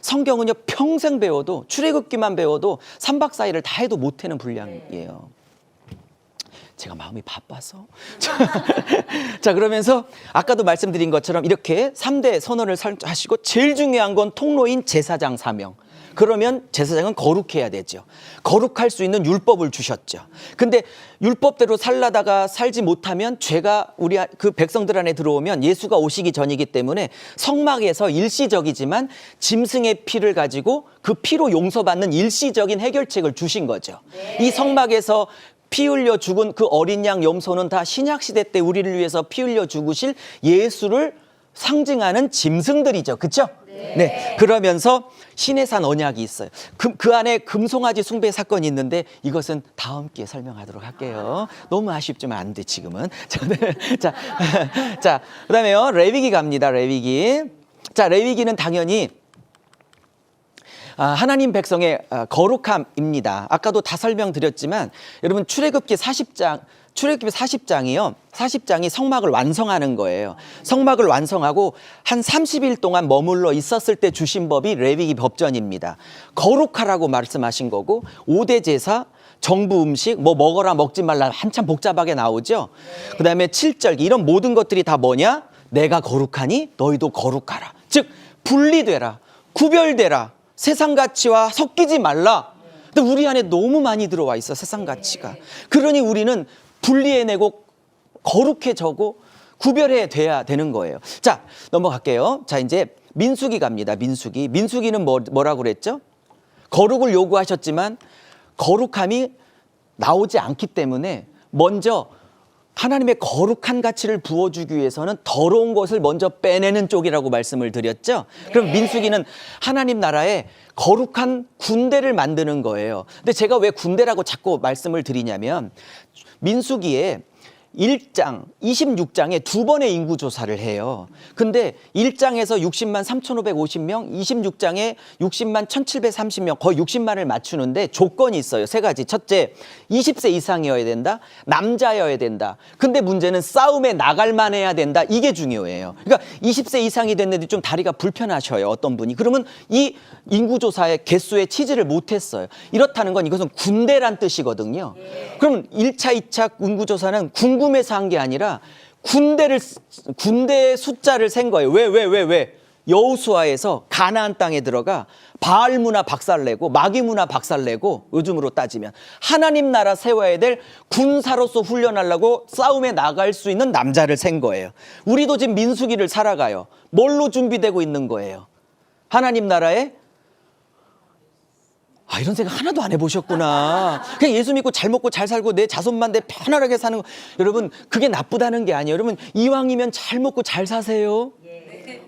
성경은요 평생 배워도 출애굽기만 배워도 3박 4일을 다 해도 못하는 분량이에요. 제가 마음이 바빠서. 자, 그러면서 아까도 말씀드린 것처럼 이렇게 3대 선언을 하시고 제일 중요한 건 통로인 제사장 사명. 그러면 제사장은 거룩해야 되죠. 거룩할 수 있는 율법을 주셨죠. 근데 율법대로 살지 못하면 죄가 우리 그 백성들 안에 들어오면 예수가 오시기 전이기 때문에 성막에서 일시적이지만 짐승의 피를 가지고 그 피로 용서받는 일시적인 해결책을 주신 거죠. 이 성막에서 피 흘려 죽은 그 어린 양 염소는 다 신약시대 때 우리를 위해서 피 흘려 죽으실 예수를 상징하는 짐승들이죠. 그렇죠? 네. 그러면서 시내산 언약이 있어요. 그 안에 금송아지 숭배 사건이 있는데 이것은 다음 기회에 설명하도록 할게요. 너무 아쉽지만 안 돼 지금은. 자, 그다음에요. 레위기 갑니다. 레위기. 자, 레위기는 당연히 하나님 백성의 거룩함입니다. 아까도 다 설명드렸지만 여러분 출애굽기 40장이요. 40장이 성막을 완성하는 거예요. 성막을 완성하고 한 30일 동안 머물러 있었을 때 주신 법이 레위기 법전입니다. 거룩하라고 말씀하신 거고 5대 제사, 정부 음식, 뭐 먹어라 먹지 말라 한참 복잡하게 나오죠. 그다음에 7절 이런 모든 것들이 다 뭐냐? 내가 거룩하니 너희도 거룩하라. 즉 분리되라. 구별되라. 세상 가치와 섞이지 말라. 근데 우리 안에 너무 많이 들어와 있어 세상 가치가. 그러니 우리는 분리해내고 거룩해져고 구별해야 되는 거예요. 자, 넘어갈게요. 자, 이제 민수기 갑니다. 민수기는 뭐라고 그랬죠? 거룩을 요구하셨지만 거룩함이 나오지 않기 때문에 먼저 하나님의 거룩한 가치를 부어주기 위해서는 더러운 것을 먼저 빼내는 쪽이라고 말씀을 드렸죠. 그럼 민수기는 하나님 나라에 거룩한 군대를 만드는 거예요. 근데 제가 왜 군대라고 자꾸 말씀을 드리냐면 민수기에 1장, 26장에 두 번의 인구조사를 해요. 근데 1장에서 60만 3,550명, 26장에 60만 1,730명, 거의 60만을 맞추는데 조건이 있어요. 세 가지. 첫째, 20세 이상이어야 된다. 남자여야 된다. 근데 문제는 싸움에 나갈 만해야 된다. 이게 중요해요. 그러니까 20세 이상이 됐는데 좀 다리가 불편하셔요. 어떤 분이. 그러면 이 인구조사의 개수에 치지를 못했어요. 이렇다는 건 이것은 군대란 뜻이거든요. 그럼 1차, 2차 인구조사는 궁금해서 한 게 아니라 군대 숫자를 센 거예요. 왜? 여호수아에서 가나안 땅에 들어가 바알 문화 박살내고 마귀 문화 박살내고 요즘으로 따지면 하나님 나라 세워야 될 군사로서 훈련하려고 싸움에 나갈 수 있는 남자를 센 거예요. 우리도 지금 민수기를 살아가요. 뭘로 준비되고 있는 거예요? 하나님 나라에 이런 생각 하나도 안 해보셨구나. 그냥 예수 믿고 잘 먹고 잘 살고 내 자손만 내 편안하게 사는 거. 여러분 그게 나쁘다는 게 아니에요. 여러분 이왕이면 잘 먹고 잘 사세요.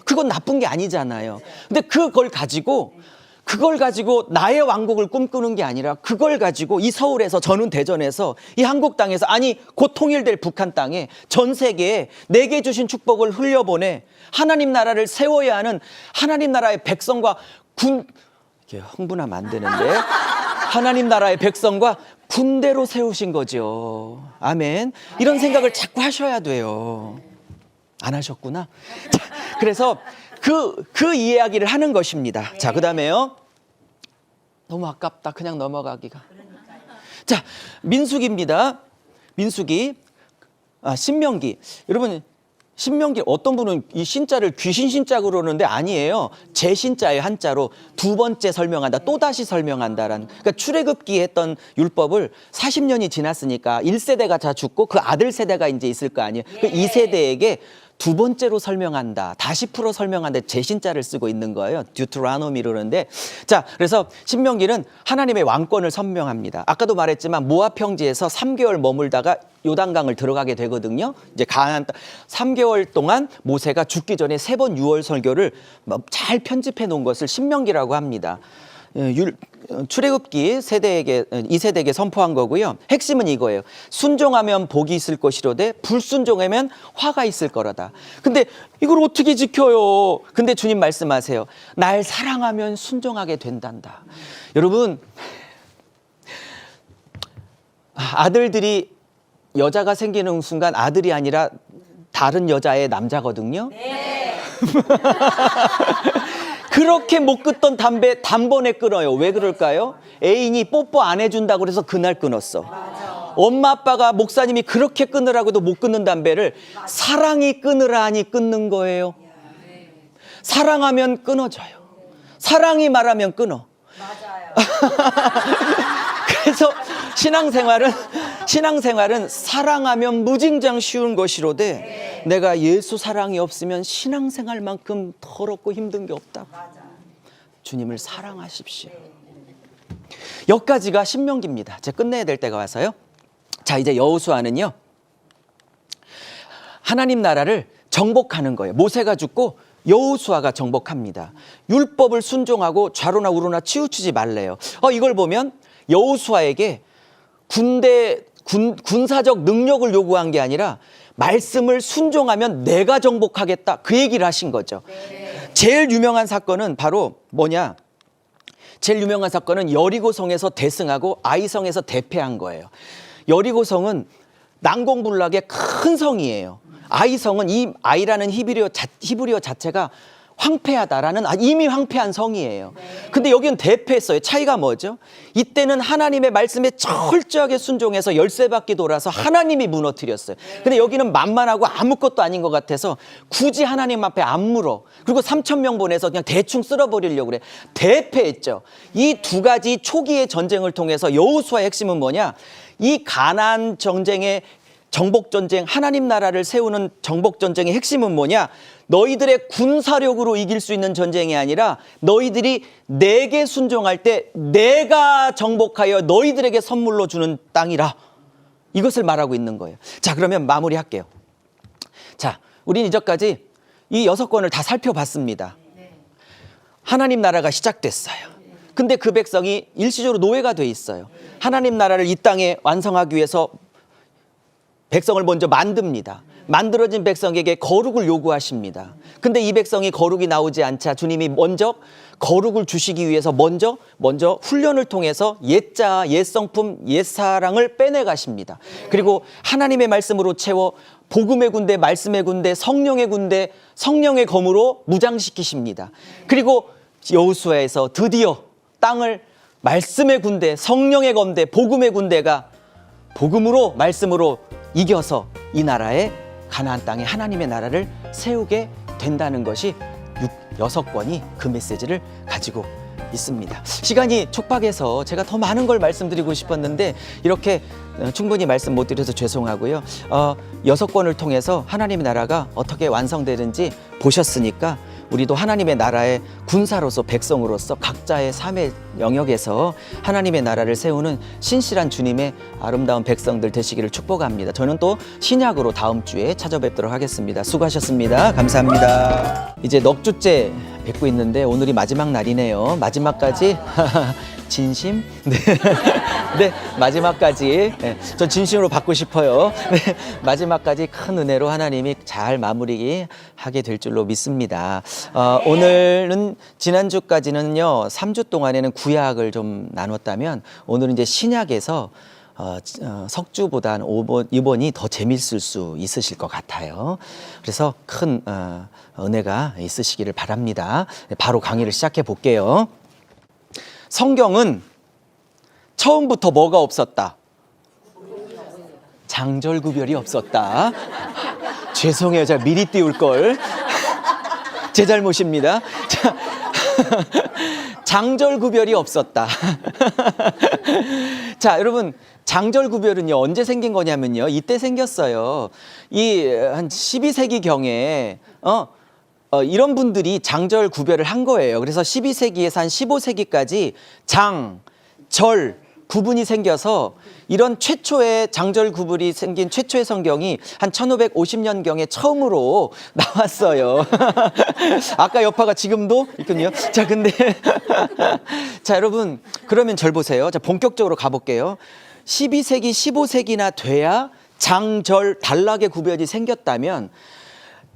그건 나쁜 게 아니잖아요. 근데 그걸 가지고 나의 왕국을 꿈꾸는 게 아니라 그걸 가지고 이 서울에서 저는 대전에서 이 한국 땅에서 아니 곧 통일될 북한 땅에 전 세계에 내게 주신 축복을 흘려보내 하나님 나라를 세워야 하는 하나님 나라의 백성과 흥분하면 안 되는데 하나님 나라의 백성과 군대로 세우신 거죠. 아멘. 이런 생각을 자꾸 하셔야 돼요. 안 하셨구나. 자, 그래서 그 이야기를 하는 것입니다. 자, 그 다음에요. 너무 아깝다. 그냥 넘어가기가. 자, 민수기입니다. 민수기. 신명기. 여러분, 신명기 어떤 분은 이 신자를 귀신 신자 그러는데 아니에요. 제 신자의 한자로 두 번째 설명한다. 또다시 설명한다라는. 그러니까 출애굽기 했던 율법을 40년이 지났으니까 1세대가 다 죽고 그 아들 세대가 이제 있을 거 아니에요. 그 2세대에게 두 번째로 설명한다. 다시 풀어 설명한다. 제 신자를 쓰고 있는 거예요. 듀트라노미 그러는데. 자, 그래서 신명기는 하나님의 왕권을 설명합니다. 아까도 말했지만 모압 평지에서 3개월 머물다가 요단강을 들어가게 되거든요. 이제 가나안 땅 3개월 동안 모세가 죽기 전에 3번 유월 설교를 잘 편집해 놓은 것을 신명기라고 합니다. 출애굽기 세대에게 2세대에게 선포한 거고요. 핵심은 이거예요. 순종하면 복이 있을 것이로되 불순종하면 화가 있을 거라다. 근데 이걸 어떻게 지켜요? 근데 주님 말씀하세요. 날 사랑하면 순종하게 된단다. 여러분, 아들들이 여자가 생기는 순간 아들이 아니라 다른 여자의 남자거든요. 네. 그렇게 못 끊던 담배 단번에 끊어요. 왜 그럴까요? 애인이 뽀뽀 안 해준다고 그래서 그날 끊었어. 맞아. 엄마 아빠가 목사님이 그렇게 끊으라고도 못 끊는 담배를 사랑이 끊으라 하니 끊는 거예요. 사랑하면 끊어져요. 사랑이 말하면 끊어. 맞아요. 그래서 신앙생활은 사랑하면 무진장 쉬운 것이로되 내가 예수 사랑이 없으면 신앙생활만큼 더럽고 힘든 게 없다. 주님을 사랑하십시오. 여기까지가 신명기입니다. 제가 끝내야 될 때가 와서요. 자, 이제 여호수아는요. 하나님 나라를 정복하는 거예요. 모세가 죽고 여호수아가 정복합니다. 율법을 순종하고 좌로나 우로나 치우치지 말래요. 이걸 보면 여호수아에게 군사적 능력을 요구한 게 아니라 말씀을 순종하면 내가 정복하겠다. 그 얘기를 하신 거죠. 네. 제일 유명한 사건은 바로 뭐냐? 제일 유명한 사건은 여리고성에서 대승하고 아이성에서 대패한 거예요. 여리고성은 난공불락의 큰 성이에요. 아이성은 이 아이라는 히브리어 자체가 황폐하다라는 이미 황폐한 성이에요. 근데 여기는 대패했어요. 차이가 뭐죠? 이때는 하나님의 말씀에 철저하게 순종해서 열쇠바퀴 돌아서 하나님이 무너뜨렸어요. 근데 여기는 만만하고 아무것도 아닌 것 같아서 굳이 하나님 앞에 안 물어. 그리고 3,000명 보내서 그냥 대충 쓸어버리려고 그래. 대패했죠. 이 두 가지 초기의 전쟁을 통해서 여호수아의 핵심은 뭐냐? 이 가나안 전쟁의 정복전쟁, 하나님 나라를 세우는 정복전쟁의 핵심은 뭐냐? 너희들의 군사력으로 이길 수 있는 전쟁이 아니라 너희들이 내게 순종할 때 내가 정복하여 너희들에게 선물로 주는 땅이라. 이것을 말하고 있는 거예요. 자, 그러면 마무리할게요. 자, 우린 이제까지 이 6권을 다 살펴봤습니다. 하나님 나라가 시작됐어요. 근데 그 백성이 일시적으로 노예가 돼 있어요. 하나님 나라를 이 땅에 완성하기 위해서 백성을 먼저 만듭니다. 만들어진 백성에게 거룩을 요구하십니다. 근데 이 백성이 거룩이 나오지 않자 주님이 먼저 거룩을 주시기 위해서 먼저 훈련을 통해서 옛자, 옛성품, 옛사랑을 빼내가십니다. 그리고 하나님의 말씀으로 채워 복음의 군대, 말씀의 군대, 성령의 군대, 성령의 검으로 무장시키십니다. 그리고 여호수아에서 드디어 땅을 말씀의 군대, 성령의 검대, 복음의 군대가 복음으로 말씀으로 이겨서 이 나라에 가나안 땅에 하나님의 나라를 세우게 된다는 것이 6권이 그 메시지를 가지고 있습니다. 시간이 촉박해서 제가 더 많은 걸 말씀드리고 싶었는데 이렇게 충분히 말씀 못 드려서 죄송하고요. 6권을 통해서 하나님의 나라가 어떻게 완성되는지 보셨으니까 우리도 하나님의 나라의 군사로서 백성으로서 각자의 삶의 영역에서 하나님의 나라를 세우는 신실한 주님의 아름다운 백성들 되시기를 축복합니다. 저는 또 신약으로 다음 주에 찾아뵙도록 하겠습니다. 수고하셨습니다. 감사합니다. 이제 넉 주째 뵙고 있는데 오늘이 마지막 날이네요. 마지막까지 진심? 네. 네, 마지막까지. 네, 전 진심으로 받고 싶어요. 네, 마지막까지 큰 은혜로 하나님이 잘 마무리하게 될 줄로 믿습니다. 오늘은 지난주까지는요, 3주 동안에는 구약을 좀 나눴다면 오늘은 이제 신약에서 석주보다는 이번이 더 재밌을 수 있으실 것 같아요. 그래서 큰 은혜가 있으시기를 바랍니다. 바로 강의를 시작해 볼게요. 성경은 처음부터 뭐가 없었다? 장절 구별이 없었다. 죄송해요. 제가 미리 띄울 걸. 제 잘못입니다. 자, 장절 구별이 없었다. 자, 여러분, 장절 구별은요, 언제 생긴 거냐면요, 이때 생겼어요. 한 12세기경에, 이런 분들이 장절 구별을 한 거예요. 그래서 12세기에서 한 15세기까지 장, 절, 구분이 생겨서 이런 최초의 장절 구분이 생긴 최초의 성경이 한 1550년경에 처음으로 나왔어요. 아까 여파가 지금도 있군요. 자, 근데 자, 여러분, 그러면 절 보세요. 자, 본격적으로 가볼게요. 12세기, 15세기나 돼야 장절 단락의 구별이 생겼다면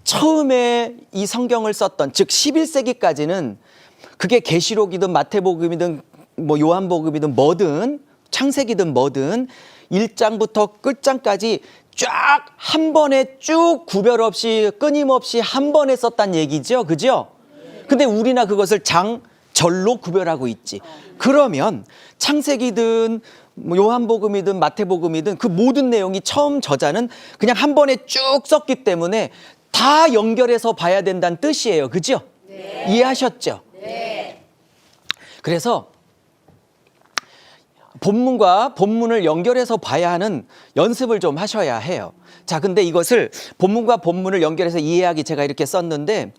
처음에 이 성경을 썼던, 즉 11세기까지는 그게 계시록이든 마태복음이든 뭐 요한복음이든 뭐든 창세기든 뭐든 1장부터 끝장까지 쫙 한 번에 쭉 구별 없이 끊임없이 한 번에 썼단 얘기죠. 그죠? 근데 우리나 그것을 장절로 구별하고 있지. 그러면 창세기든 뭐 요한복음이든 마태복음이든 그 모든 내용이 처음 저자는 그냥 한 번에 쭉 썼기 때문에 다 연결해서 봐야 된다는 뜻이에요. 그죠? 네. 이해하셨죠? 네. 그래서 본문과 본문을 연결해서 봐야 하는 연습을 좀 하셔야 해요. 자, 근데 이것을 본문과 본문을 연결해서 이해하기 제가 이렇게 썼는데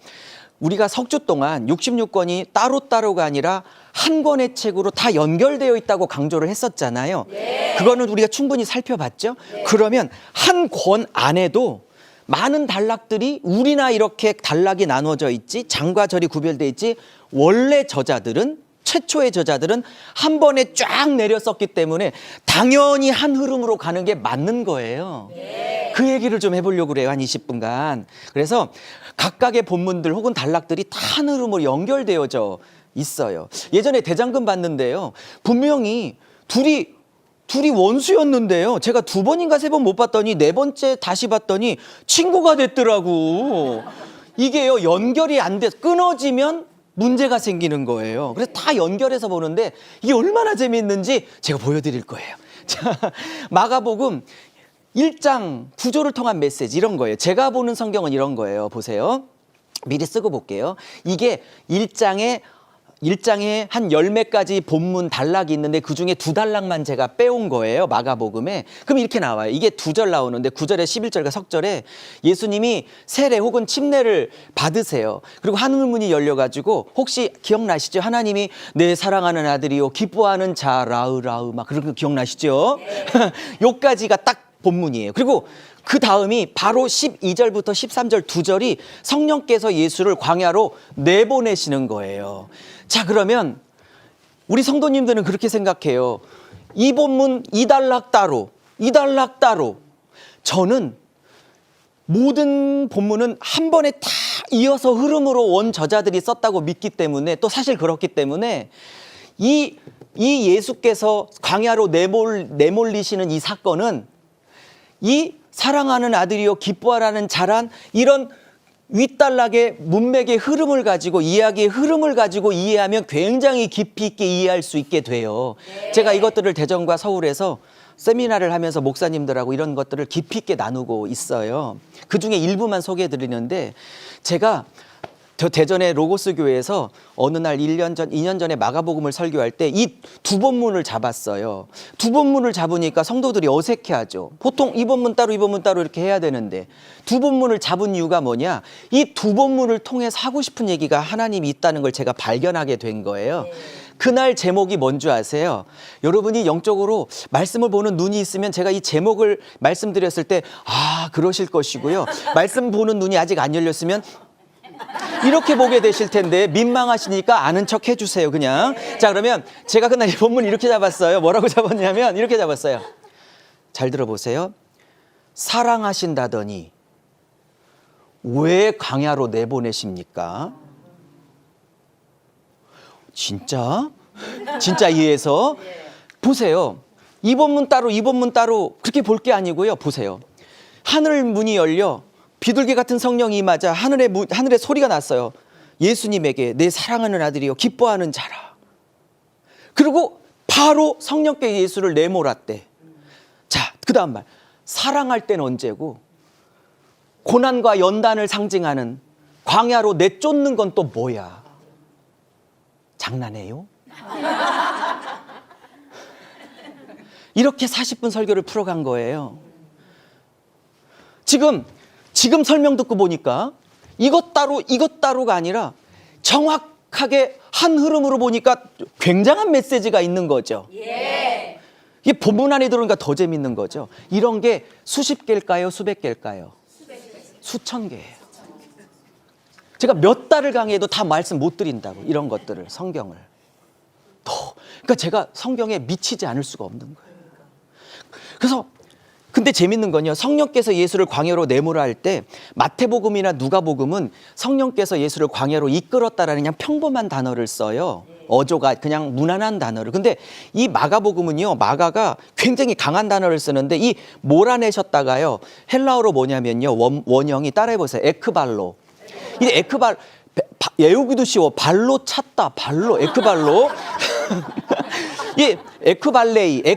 우리가 석주 동안 66권이 따로따로가 아니라 한 권의 책으로 다 연결되어 있다고 강조를 했었잖아요. 네. 그거는 우리가 충분히 살펴봤죠. 네. 그러면 한 권 안에도 많은 단락들이 우리나 이렇게 단락이 나눠져 있지, 장과 절이 구별되어 있지, 원래 저자들은 최초의 저자들은 한 번에 쫙 내려 썼기 때문에 당연히 한 흐름으로 가는 게 맞는 거예요. 네. 그 얘기를 좀 해보려고 그래요. 한 20분간. 그래서 각각의 본문들 혹은 단락들이 다 한 흐름으로 연결되어져 있어요. 예전에 대장금 봤는데요. 분명히 둘이 원수였는데요. 제가 2번인가 3번 못 봤더니 4번째 다시 봤더니 친구가 됐더라고. 이게요, 연결이 안 돼. 끊어지면 문제가 생기는 거예요. 그래서 다 연결해서 보는데 이게 얼마나 재미있는지 제가 보여드릴 거예요. 자, 마가복음 1장 구조를 통한 메시지 이런 거예요. 제가 보는 성경은 이런 거예요. 보세요. 미리 쓰고 볼게요. 이게 1장에 한 10매까지 본문 단락이 있는데 그중에 2단락만 제가 빼온 거예요. 마가복음에. 그럼 이렇게 나와요. 이게 2절 나오는데 9절에 11절과 석절에 예수님이 세례 혹은 침례를 받으세요. 그리고 하늘문이 열려가지고 혹시 기억나시죠? 하나님이 내 사랑하는 아들이요 기뻐하는 자 라으라으 막 그런 거 기억나시죠? 네. 요까지가 딱 본문이에요. 그리고 그 다음이 바로 12절부터 13절 2절이 성령께서 예수를 광야로 내보내시는 거예요. 자, 그러면 우리 성도님들은 그렇게 생각해요. 이 본문 2단락 따로, 2단락 따로. 저는 모든 본문은 한 번에 다 이어서 흐름으로 원 저자들이 썼다고 믿기 때문에 또 사실 그렇기 때문에 이 예수께서 광야로 내몰리시는 이 사건은 이 사랑하는 아들이요 기뻐하라는 자란 이런 윗단락의 문맥의 흐름을 가지고 이야기의 흐름을 가지고 이해하면 굉장히 깊이 있게 이해할 수 있게 돼요. 네. 제가 이것들을 대전과 서울에서 세미나를 하면서 목사님들하고 이런 것들을 깊이 있게 나누고 있어요. 그중에 일부만 소개해 드리는데 제가 저 대전의 로고스 교회에서 어느 날 2년 전에 마가복음을 설교할 때 이 2본문을 잡았어요. 2본문을 잡으니까 성도들이 어색해하죠. 보통 이 본문 따로 이 본문 따로 이렇게 해야 되는데 2본문을 잡은 이유가 뭐냐? 이 2본문을 통해서 하고 싶은 얘기가 하나님이 있다는 걸 제가 발견하게 된 거예요. 네. 그날 제목이 뭔지 아세요? 여러분이 영적으로 말씀을 보는 눈이 있으면 제가 이 제목을 말씀드렸을 때 그러실 것이고요. 말씀 보는 눈이 아직 안 열렸으면 이렇게 보게 되실 텐데 민망하시니까 아는 척 해주세요 그냥. 자 그러면 제가 그날 이 본문 이렇게 잡았어요. 뭐라고 잡았냐면 이렇게 잡았어요. 잘 들어보세요. 사랑하신다더니 왜 광야로 내보내십니까? 진짜? 진짜 이해해서 보세요. 이 본문 따로 그렇게 볼 게 아니고요. 보세요. 하늘 문이 열려 비둘기 같은 성령이 임하자 하늘에 소리가 났어요. 예수님에게 내 사랑하는 아들이요 기뻐하는 자라. 그리고 바로 성령께 예수를 내몰았대. 자, 그 다음 말. 사랑할 때는 언제고 고난과 연단을 상징하는 광야로 내쫓는 건 또 뭐야? 장난해요? 이렇게 40분 설교를 풀어간 거예요. 지금 설명 듣고 보니까 이것 따로가 아니라 정확하게 한 흐름으로 보니까 굉장한 메시지가 있는 거죠. 예. 이게 본문 안에 들어오니까 더 재밌는 거죠. 이런 게 수십 개일까요? 수백 개일까요? 수천 개예요. 제가 몇 달을 강의해도 다 말씀 못 드린다고. 이런 것들을 성경을 그러니까 제가 성경에 미치지 않을 수가 없는 거예요. 그래서 근데 재밌는 건요. 성령께서 예수를 광야로 내모라 할 때 마태복음이나 누가복음은 성령께서 예수를 광야로 이끌었다라는 그냥 평범한 단어를 써요. 어조가 그냥 무난한 단어를. 근데 이 마가복음은요. 마가가 굉장히 강한 단어를 쓰는데 이 몰아내셨다가요. 헬라어로 뭐냐면요. 원형이 따라해 보세요. 에크발로. 이 에크발 외우기도 쉬워. 발로 찼다. 발로 에크발로. 이 에크발레인데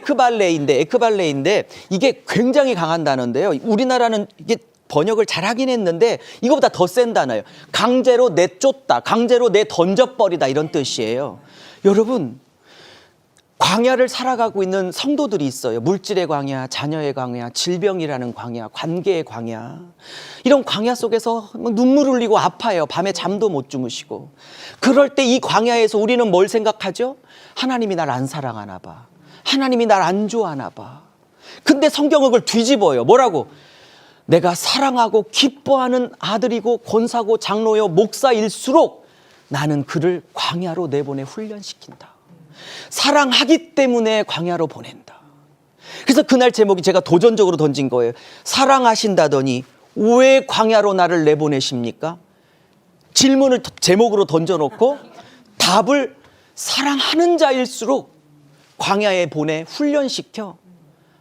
이게 굉장히 강한 단어인데요. 우리나라는 이게 번역을 잘 하긴 했는데 이거보다 더 센 단어예요. 강제로 내쫓다, 강제로 내던져버리다 이런 뜻이에요. 여러분, 광야를 살아가고 있는 성도들이 있어요. 물질의 광야, 자녀의 광야, 질병이라는 광야, 관계의 광야. 이런 광야 속에서 눈물 흘리고 아파요. 밤에 잠도 못 주무시고. 그럴 때 이 광야에서 우리는 뭘 생각하죠? 하나님이 날 안 사랑하나 봐. 하나님이 날 안 좋아하나 봐. 근데 성경은 그걸 뒤집어요. 뭐라고? 내가 사랑하고 기뻐하는 아들이고 권사고 장로요 목사일수록 나는 그를 광야로 내보내 훈련시킨다. 사랑하기 때문에 광야로 보낸다. 그래서 그날 제목이 제가 도전적으로 던진 거예요. 사랑하신다더니 왜 광야로 나를 내보내십니까? 질문을 제목으로 던져놓고 답을 사랑하는 자일수록 광야에 보내 훈련시켜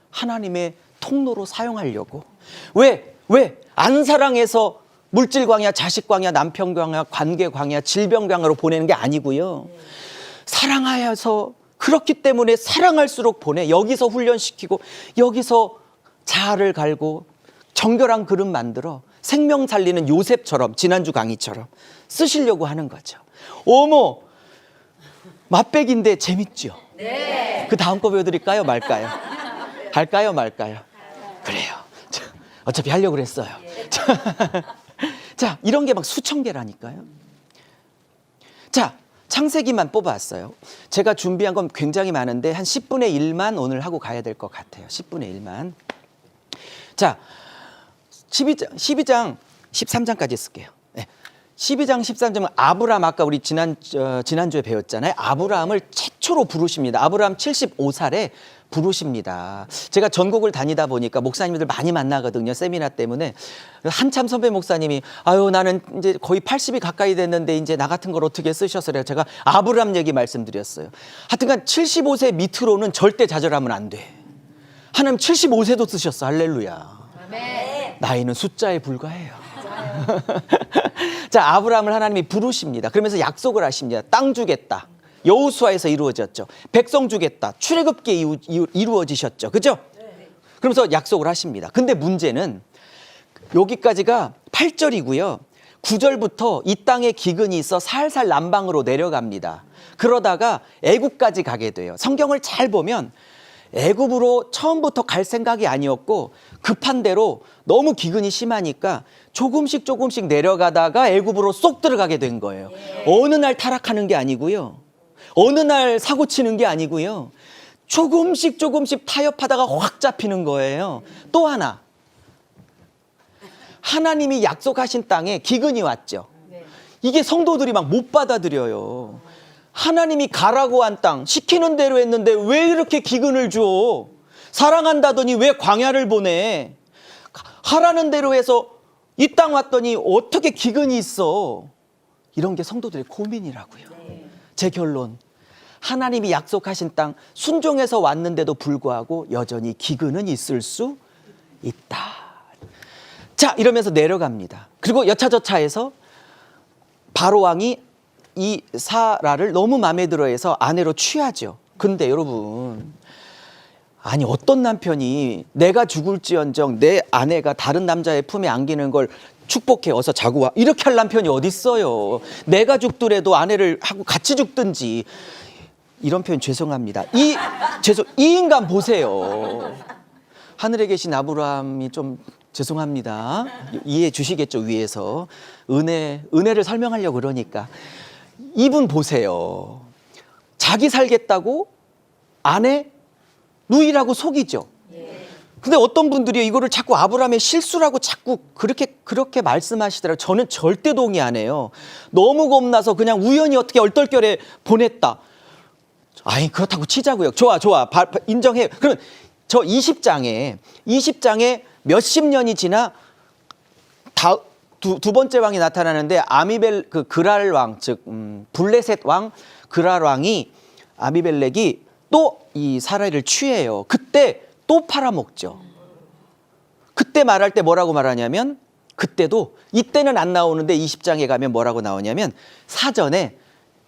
하나님의 통로로 사용하려고. 왜? 안 사랑해서 물질 광야, 자식 광야, 남편 광야, 관계 광야, 질병 광야로 보내는 게 아니고요. 사랑하여서 그렇기 때문에 사랑할수록 보내. 여기서 훈련시키고 여기서 자아를 갈고 정결한 그릇 만들어 생명 살리는 요셉처럼 지난주 강의처럼 쓰시려고 하는 거죠. 어머, 맛백인데 재밌죠? 네. 그 다음 거 배워드릴까요? 말까요? 할까요? 말까요? 그래요. 어차피 하려고 그랬어요. 자, 이런 게 막 수천 개라니까요. 자, 창세기만 뽑아왔어요. 제가 준비한 건 굉장히 많은데 한 10분의 1만 오늘 하고 가야 될 것 같아요. 10분의 1만. 자, 12장 13장까지 쓸게요. 네. 12장 13장은 아브라함, 아까 우리 지난주에 배웠잖아요. 아브라함을 최초로 부르십니다. 아브라함 75살에 부르십니다. 제가 전국을 다니다 보니까 목사님들 많이 만나거든요. 세미나 때문에. 한참 선배 목사님이 아유 나는 이제 거의 80이 가까이 됐는데 이제 나 같은 걸 어떻게 쓰셔서래요. 제가 아브라함 얘기 말씀드렸어요. 하여튼간 75세 밑으로는 절대 좌절하면 안 돼. 하나님 75세도 쓰셨어. 할렐루야. 아멘. 나이는 숫자에 불과해요. 자, 아브라함을 하나님이 부르십니다. 그러면서 약속을 하십니다. 땅 주겠다. 여호수아에서 이루어졌죠. 백성 주겠다. 출애굽기에 이루어지셨죠. 그죠? 그러면서 약속을 하십니다. 근데 문제는 여기까지가 8절이고요. 9절부터 이 땅에 기근이 있어 살살 남방으로 내려갑니다. 그러다가 애굽까지 가게 돼요. 성경을 잘 보면 애굽으로 처음부터 갈 생각이 아니었고 급한 대로 너무 기근이 심하니까 조금씩 내려가다가 애굽으로 쏙 들어가게 된 거예요. 어느 날 타락하는 게 아니고요. 어느 날 사고 치는 게 아니고요. 조금씩 타협하다가 확 잡히는 거예요. 또 하나, 하나님이 약속하신 땅에 기근이 왔죠. 이게 성도들이 막 못 받아들여요. 하나님이 가라고 한 땅 시키는 대로 했는데 왜 이렇게 기근을 줘? 사랑한다더니 왜 광야를 보내? 하라는 대로 해서 이 땅 왔더니 어떻게 기근이 있어? 이런 게 성도들의 고민이라고요. 제 결론, 하나님이 약속하신 땅 순종해서 왔는데도 불구하고 여전히 기근은 있을 수 있다. 자, 이러면서 내려갑니다. 그리고 여차저차해서 바로 왕이 이 사라를 너무 마음에 들어해서 아내로 취하죠. 근데 여러분, 아니 어떤 남편이 내가 죽을지언정 내 아내가 다른 남자의 품에 안기는 걸 축복해, 어서 자고 와, 이렇게 할 남편이 어디 있어요. 내가 죽더라도 아내를 하고 같이 죽든지. 이런 표현 죄송합니다. 이 인간 보세요. 하늘에 계신 아브라함이 좀 죄송합니다. 이해해 주시겠죠, 위에서. 은혜를 설명하려고 그러니까. 이분 보세요. 자기 살겠다고 아내 누이라고 속이죠. 근데 어떤 분들이 이거를 자꾸 아브라함의 실수라고 자꾸 그렇게 말씀하시더라고요. 저는 절대 동의 안 해요. 너무 겁나서 그냥 우연히 어떻게 얼떨결에 보냈다. 아니, 그렇다고 치자고요. 좋아. 인정해요. 그럼 저 20장에 몇십 년이 지나 두 번째 왕이 나타나는데 그랄 왕, 즉 블레셋 왕 그랄 왕이 아비멜렉이 또 이 사라를 취해요. 그때 또 팔아먹죠. 그때 말할 때 뭐라고 말하냐면, 그때도 이때는 안 나오는데 20장에 가면 뭐라고 나오냐면, 사전에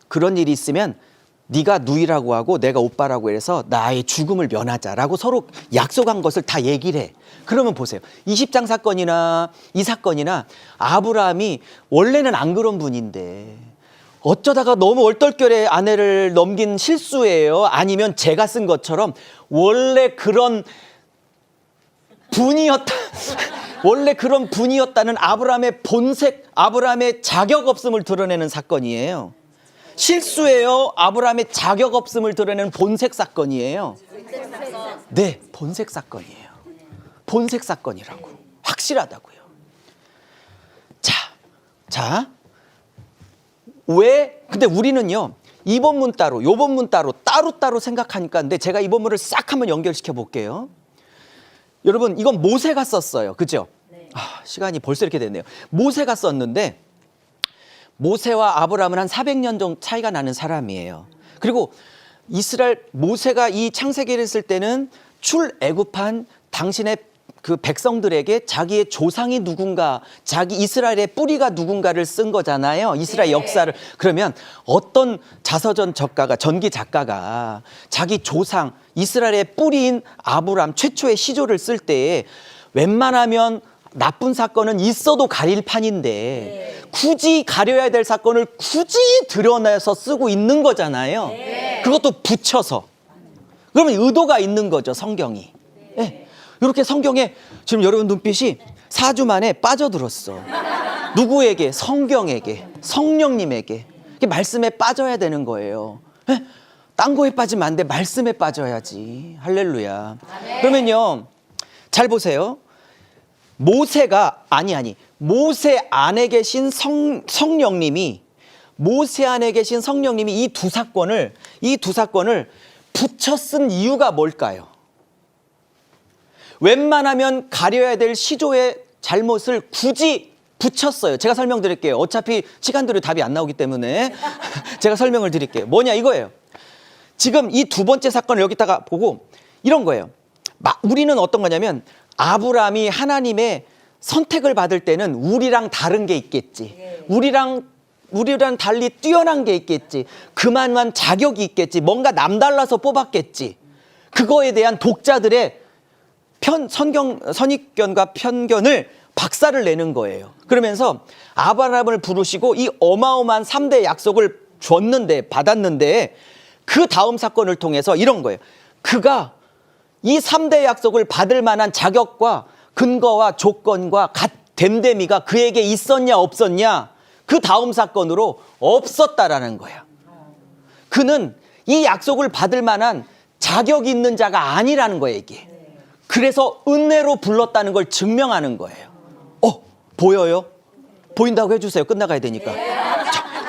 그런 일이 있으면 네가 누이라고 하고 내가 오빠라고 해서 나의 죽음을 면하자라고 서로 약속한 것을 다 얘기를 해. 그러면 보세요. 20장 사건이나 이 사건이나 아브라함이 원래는 안 그런 분인데 어쩌다가 너무 얼떨결에 아내를 넘긴 실수예요? 아니면 제가 쓴 것처럼 원래 그런 분이었다. 원래 그런 분이었다는 아브라함의 아브라함의 자격 없음을 드러내는 사건이에요. 실수예요? 아브라함의 자격 없음을 드러내는 본색 사건이에요. 네, 본색 사건이에요. 본색 사건이라고. 확실하다고요. 자. 왜? 근데 우리는요, 이 본문 따로, 요 본문 따로 생각하니까, 근데 제가 이 본문을 싹 한번 연결시켜 볼게요. 여러분, 이건 모세가 썼어요. 그죠? 시간이 벌써 이렇게 됐네요. 모세가 썼는데, 모세와 아브라함은 한 400년 정도 차이가 나는 사람이에요. 그리고 모세가 이 창세기를 쓸 때는 출애굽한 당신의 그 백성들에게 자기의 조상이 누군가, 자기 이스라엘의 뿌리가 누군가를 쓴 거잖아요. 이스라엘 역사를. 그러면 어떤 자서전 작가가, 전기 작가가 자기 조상, 이스라엘의 뿌리인 아브람 최초의 시조를 쓸 때에 웬만하면 나쁜 사건은 있어도 가릴 판인데 굳이 가려야 될 사건을 굳이 드러내서 쓰고 있는 거잖아요. 그것도 붙여서. 그러면 의도가 있는 거죠, 성경이. 네. 이렇게 성경에 지금 여러분 눈빛이 4주 만에 빠져들었어. 누구에게? 성경에게, 성령님에게. 말씀에 빠져야 되는 거예요. 네? 딴 거에 빠지면 안 돼. 말씀에 빠져야지. 할렐루야. 그러면요, 잘 보세요. 모세 안에 계신 성령님이 이 두 사건을 붙여 쓴 이유가 뭘까요? 웬만하면 가려야 될 시조의 잘못을 굳이 붙였어요. 제가 설명드릴게요. 어차피 시간대로 답이 안 나오기 때문에 제가 설명을 드릴게요. 뭐냐 이거예요. 지금 이 두 번째 사건을 여기다가 보고 이런 거예요. 우리는 어떤 거냐면, 아브라함이 하나님의 선택을 받을 때는 우리랑 다른 게 있겠지. 우리랑 달리 뛰어난 게 있겠지. 그만한 자격이 있겠지. 뭔가 남달라서 뽑았겠지. 그거에 대한 독자들의 선입견과 편견을 박살을 내는 거예요. 그러면서 아브라함을 부르시고 이 어마어마한 3대 약속을 받았는데 그 다음 사건을 통해서 이런 거예요. 그가 이 3대 약속을 받을 만한 자격과 근거와 조건과 됨됨이가 그에게 있었냐 없었냐, 그 다음 사건으로 없었다라는 거야. 그는 이 약속을 받을 만한 자격이 있는 자가 아니라는 거예요, 이게. 그래서 은혜로 불렀다는 걸 증명하는 거예요. 보여요? 보인다고 해주세요. 끝나가야 되니까.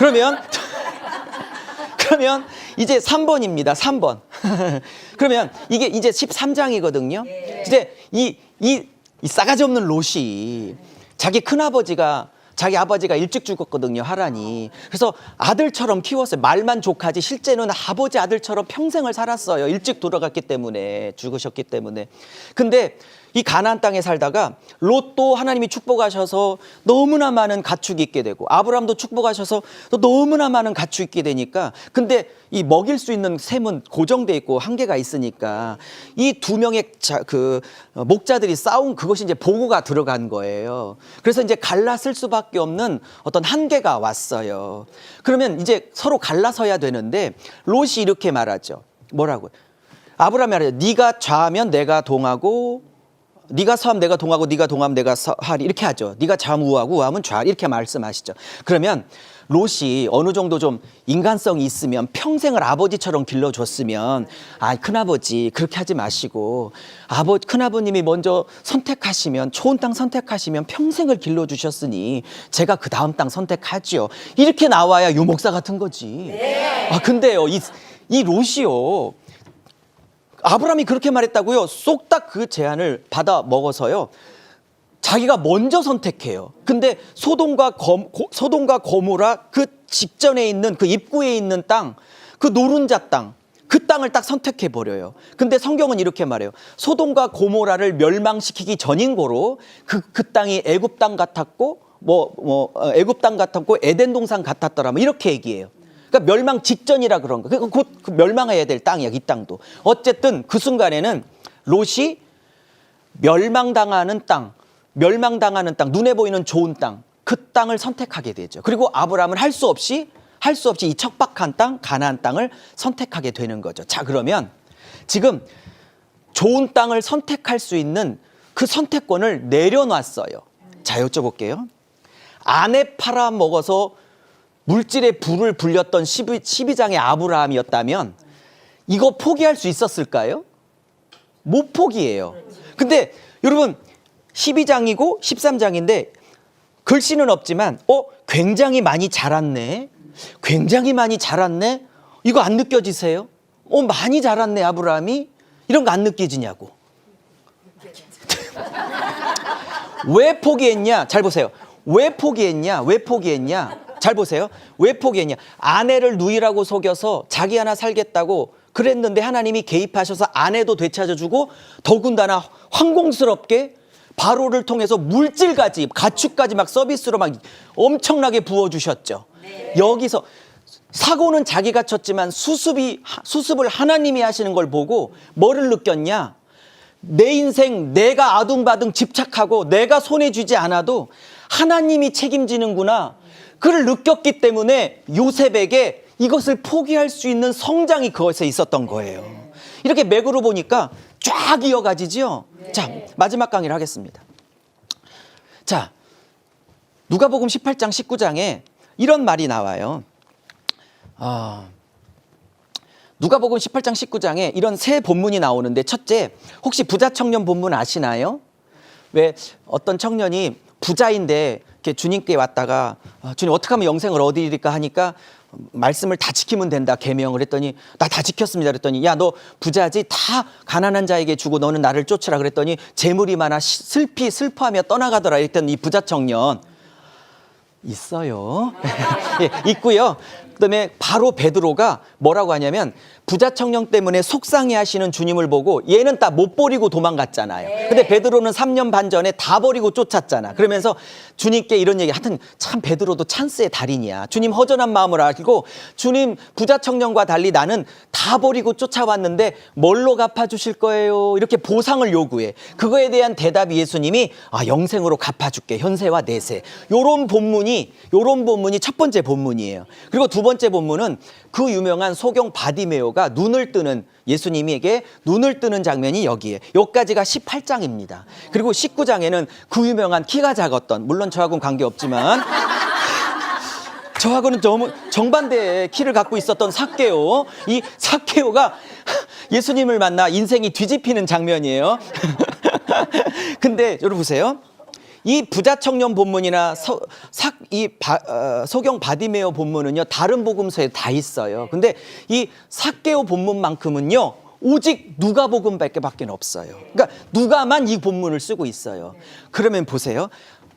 그러면 이제 3번입니다. 3번. 그러면 이게 이제 13장이거든요. 이제 이 싸가지 없는 롯이 자기 큰아버지가 자기 아버지가 일찍 죽었거든요, 하란이. 그래서 아들처럼 키웠어요. 말만 족하지 실제는 아버지 아들처럼 평생을 살았어요. 일찍 돌아갔기 때문에, 죽으셨기 때문에. 근데 이 가나안 땅에 살다가 롯도 하나님이 축복하셔서 너무나 많은 가축이 있게 되고, 아브라함도 축복하셔서 또 너무나 많은 가축이 있게 되니까, 근데 이 먹일 수 있는 셈은 고정돼 있고 한계가 있으니까 이 두 명의 목자들이 싸운 그것이 이제 보고가 들어간 거예요. 그래서 이제 갈라쓸 수밖에 없는 어떤 한계가 왔어요. 그러면 이제 서로 갈라서야 되는데 롯이 이렇게 말하죠. 뭐라고? 아브라함이 말하죠. 네가 좌하면 내가 동하고, 네가 서하면 내가 동하고, 네가 동하면 내가 서하리, 이렇게 하죠. 네가 좌하면 우하고 우하면 좌하리, 이렇게 말씀하시죠. 그러면 롯이 어느 정도 좀 인간성이 있으면, 평생을 아버지처럼 길러줬으면, 큰아버지 그렇게 하지 마시고 큰아버님이 먼저 선택하시면, 좋은 땅 선택하시면 평생을 길러주셨으니 제가 그 다음 땅 선택하지요, 이렇게 나와야 유목사 같은 거지. 근데요, 이 롯이요, 아브라함이 그렇게 말했다고요, 쏙딱 그 제안을 받아 먹어서요, 자기가 먼저 선택해요. 근데 소돔과 고모라 그 직전에 있는, 그 입구에 있는 땅, 그 노른자 땅, 그 땅을 딱 선택해 버려요. 근데 성경은 이렇게 말해요. 소돔과 고모라를 멸망시키기 전인 거로 그 땅이 애굽 땅 같았고, 애굽 땅 같았고 에덴 동산 같았더라, 뭐 이렇게 얘기해요. 그러니까 멸망 직전이라 그런 거. 곧 멸망해야 될 땅이야, 이 땅도. 어쨌든 그 순간에는 롯이 멸망당하는 땅, 눈에 보이는 좋은 땅, 그 땅을 선택하게 되죠. 그리고 아브라함은 할 수 없이 이 척박한 땅, 가나안 땅을 선택하게 되는 거죠. 자, 그러면 지금 좋은 땅을 선택할 수 있는 그 선택권을 내려놨어요. 자, 여쭤볼게요. 아내 팔아먹어서 물질의 불을 불렸던 12장의 아브라함이었다면 이거 포기할 수 있었을까요? 못 포기해요. 근데 여러분, 12장이고 13장인데 글씨는 없지만 굉장히 많이 자랐네, 굉장히 많이 자랐네, 이거 안 느껴지세요? 많이 자랐네 아브라함이, 이런 거 안 느껴지냐고. 왜 포기했냐? 잘 보세요. 왜 포기했냐? 잘 보세요. 왜 포기했냐? 아내를 누이라고 속여서 자기 하나 살겠다고 그랬는데 하나님이 개입하셔서 아내도 되찾아주고, 더군다나 황공스럽게 바로를 통해서 물질까지, 가축까지 막 서비스로 막 엄청나게 부어주셨죠. 여기서 사고는 자기가 쳤지만 수습을 하나님이 하시는 걸 보고 뭐를 느꼈냐? 내 인생 내가 아둥바둥 집착하고 내가 손에 쥐지 않아도 하나님이 책임지는구나, 그걸 느꼈기 때문에 요셉에게 이것을 포기할 수 있는 성장이 그것에 있었던 거예요. 이렇게 맥으로 보니까 쫙 이어가지죠. 자, 마지막 강의를 하겠습니다. 자, 누가복음 18장 19장에 이런 말이 나와요. 누가복음 18장 19장에 이런 세 본문이 나오는데, 첫째, 혹시 부자 청년 본문 아시나요? 왜 어떤 청년이 부자인데 이렇게 주님께 왔다가 주님, 어떻게 하면 영생을 얻으리까 하니까 말씀을 다 지키면 된다, 계명을 했더니, 나 다 지켰습니다 그랬더니, 야, 너 부자지, 다 가난한 자에게 주고 너는 나를 쫓으라 그랬더니 재물이 많아 슬퍼하며 떠나가더라 이랬더니, 이 부자 청년 있어요. 예, 있고요. 그다음에 바로 베드로가 뭐라고 하냐면, 부자 청년 때문에 속상해 하시는 주님을 보고 얘는 다 못 버리고 도망갔잖아요. 근데 베드로는 3년 반 전에 다 버리고 쫓았잖아. 그러면서 주님께 이런 얘기, 하여튼 참 베드로도 찬스의 달인이야. 주님 허전한 마음을 알고, 주님 부자 청년과 달리 나는 다 버리고 쫓아왔는데 뭘로 갚아주실 거예요? 이렇게 보상을 요구해. 그거에 대한 대답이 예수님이 영생으로 갚아줄게, 현세와 내세. 요런 본문이 첫 번째 본문이에요. 그리고 두 번째 본문은 그 유명한 소경 바디메오가 눈을 뜨는, 예수님에게 눈을 뜨는 장면이 여기에, 여기까지가 18장입니다. 그리고 19장에는 그 유명한 키가 작았던, 물론 저하고는 관계없지만 저하고는 너무 정반대의 키를 갖고 있었던 삭개오, 이 삭개오가 예수님을 만나 인생이 뒤집히는 장면이에요. 근데 여러분 보세요. 이 부자 청년 본문이나 소경 바디메오 본문은요, 다른 복음서에 다 있어요. 근데 이 삭개오 본문만큼은요, 오직 누가복음밖에 없어요. 그러니까 누가만 이 본문을 쓰고 있어요. 그러면 보세요.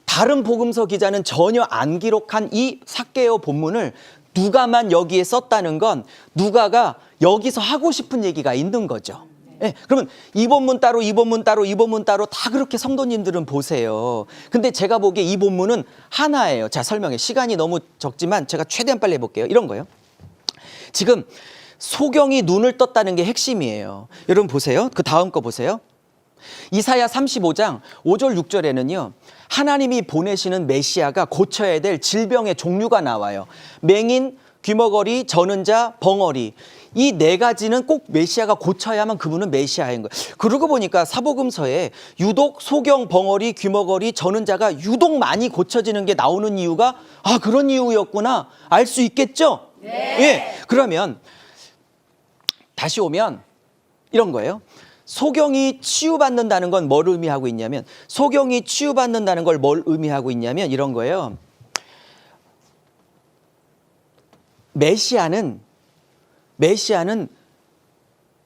다른 복음서 기자는 전혀 안 기록한 이 삭개오 본문을 누가만 여기에 썼다는 건 누가가 여기서 하고 싶은 얘기가 있는 거죠. 네, 그러면 이 본문 따로, 이 본문 따로, 이 본문 따로 다 그렇게 성도님들은 보세요. 근데 제가 보기에 이 본문은 하나예요. 자, 설명해. 시간이 너무 적지만 제가 최대한 빨리 해볼게요. 이런 거예요. 지금 소경이 눈을 떴다는 게 핵심이에요. 여러분 보세요. 그 다음 거 보세요. 이사야 35장 5절 6절에는요. 하나님이 보내시는 메시아가 고쳐야 될 질병의 종류가 나와요. 맹인, 귀머거리, 저는 자, 벙어리. 이 네 가지는 꼭 메시아가 고쳐야만 그분은 메시아인 거예요. 그러고 보니까 사복음서에 유독 소경, 벙어리, 귀머거리, 저는 자가 유독 많이 고쳐지는 게 나오는 이유가 그런 이유였구나 알 수 있겠죠? 네. 예. 그러면 다시 오면 이런 거예요. 소경이 치유받는다는 건 뭘 의미하고 있냐면, 소경이 치유받는다는 걸 뭘 의미하고 있냐면 이런 거예요. 메시아는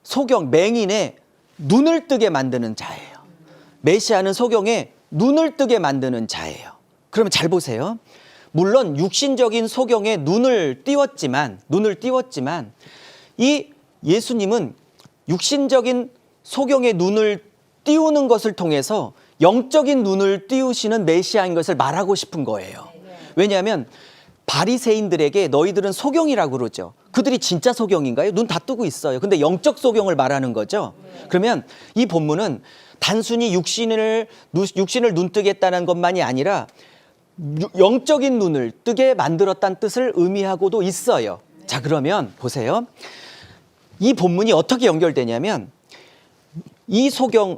소경, 맹인의 눈을 뜨게 만드는 자예요. 메시아는 소경의 눈을 뜨게 만드는 자예요. 그러면 잘 보세요. 물론 육신적인 소경의 눈을 띄웠지만 이 예수님은 육신적인 소경의 눈을 띄우는 것을 통해서 영적인 눈을 띄우시는 메시아인 것을 말하고 싶은 거예요. 왜냐하면 바리새인들에게 너희들은 소경이라고 그러죠. 그들이 진짜 소경인가요? 눈 다 뜨고 있어요. 근데 영적 소경을 말하는 거죠. 그러면 이 본문은 단순히 육신을 눈뜨게 했다는 것만이 아니라 영적인 눈을 뜨게 만들었다는 뜻을 의미하고도 있어요. 자, 그러면 보세요. 이 본문이 어떻게 연결되냐면 이 소경은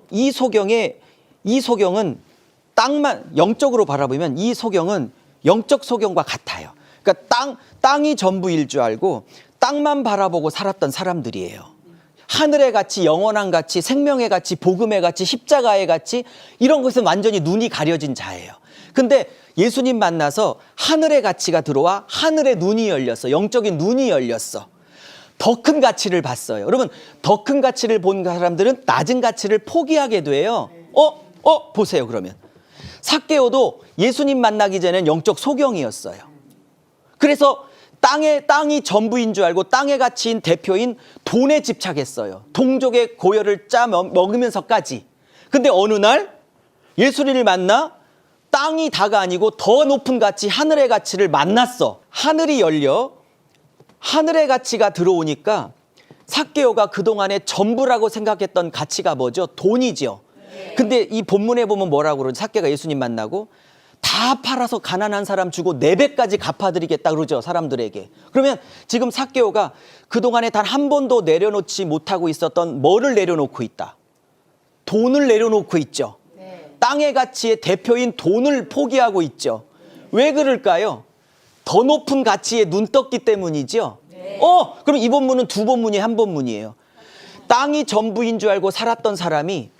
영적으로 바라보면 이 소경은 영적 소경과 같아요. 그러니까 땅이 전부일 줄 알고 땅만 바라보고 살았던 사람들이에요. 하늘의 가치, 영원한 가치, 생명의 가치, 복음의 가치, 십자가의 가치, 이런 것은 완전히 눈이 가려진 자예요. 근데 예수님 만나서 하늘의 가치가 들어와 하늘의 눈이 열렸어. 영적인 눈이 열렸어. 더 큰 가치를 봤어요. 여러분, 더 큰 가치를 본 사람들은 낮은 가치를 포기하게 돼요. 보세요. 그러면 삭개오도 예수님 만나기 전엔 영적 소경이었어요. 그래서 땅이 전부인 줄 알고 땅의 가치인 대표인 돈에 집착했어요. 동족의 고열을 먹으면서까지. 근데 어느 날 예수님을 만나 땅이 다가 아니고 더 높은 가치, 하늘의 가치를 만났어. 하늘이 열려 하늘의 가치가 들어오니까 삭개오가 그동안에 전부라고 생각했던 가치가 뭐죠? 돈이죠. 근데 이 본문에 보면 뭐라고 그러죠? 삭개가 예수님 만나고 다 팔아서 가난한 사람 주고 4배까지 갚아드리겠다 그러죠, 사람들에게. 그러면 지금 삭개오가 그동안에 단 한 번도 내려놓지 못하고 있었던 뭐를 내려놓고 있다? 돈을 내려놓고 있죠. 땅의 가치의 대표인 돈을 포기하고 있죠. 왜 그럴까요? 더 높은 가치에 눈 떴기 때문이죠. 그럼 이 본문은 두 본문이 한 본문이에요. 땅이 전부인 줄 알고 살았던 사람이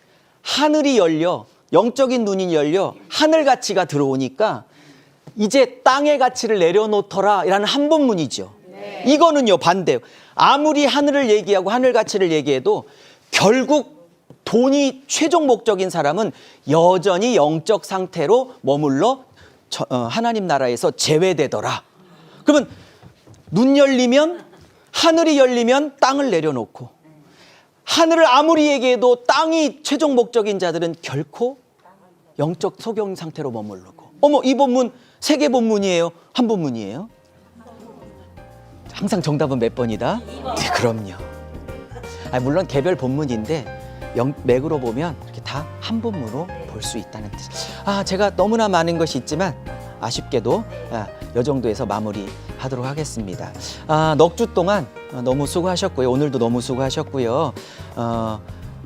하늘이 열려, 영적인 눈이 열려 하늘 가치가 들어오니까 이제 땅의 가치를 내려놓더라 라는 한 본문이죠. 이거는요, 반대요. 아무리 하늘을 얘기하고 하늘 가치를 얘기해도 결국 돈이 최종 목적인 사람은 여전히 영적 상태로 머물러 하나님 나라에서 제외되더라. 그러면 눈 열리면, 하늘이 열리면 땅을 내려놓고, 하늘을 아무리 얘기해도 땅이 최종 목적인 자들은 결코 영적 소경 상태로 머무르고. 이 본문 3개 본문이에요? 한 본문이에요? 항상 정답은 몇 번이다? 네, 그럼요. 물론 개별 본문인데 맥으로 보면 이렇게 다 한 본문으로 볼 수 있다는 뜻. 제가 너무나 많은 것이 있지만 아쉽게도 이 정도에서 마무리하도록 하겠습니다. 넉 주 동안 너무 수고하셨고요. 오늘도 너무 수고하셨고요.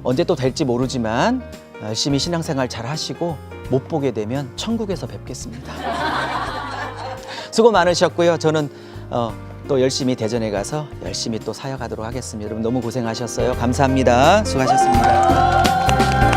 언제 또 될지 모르지만 열심히 신앙생활 잘 하시고 못 보게 되면 천국에서 뵙겠습니다. 수고 많으셨고요. 저는 또 열심히 대전에 가서 열심히 또 사역하도록 하겠습니다. 여러분 너무 고생하셨어요. 감사합니다. 수고하셨습니다.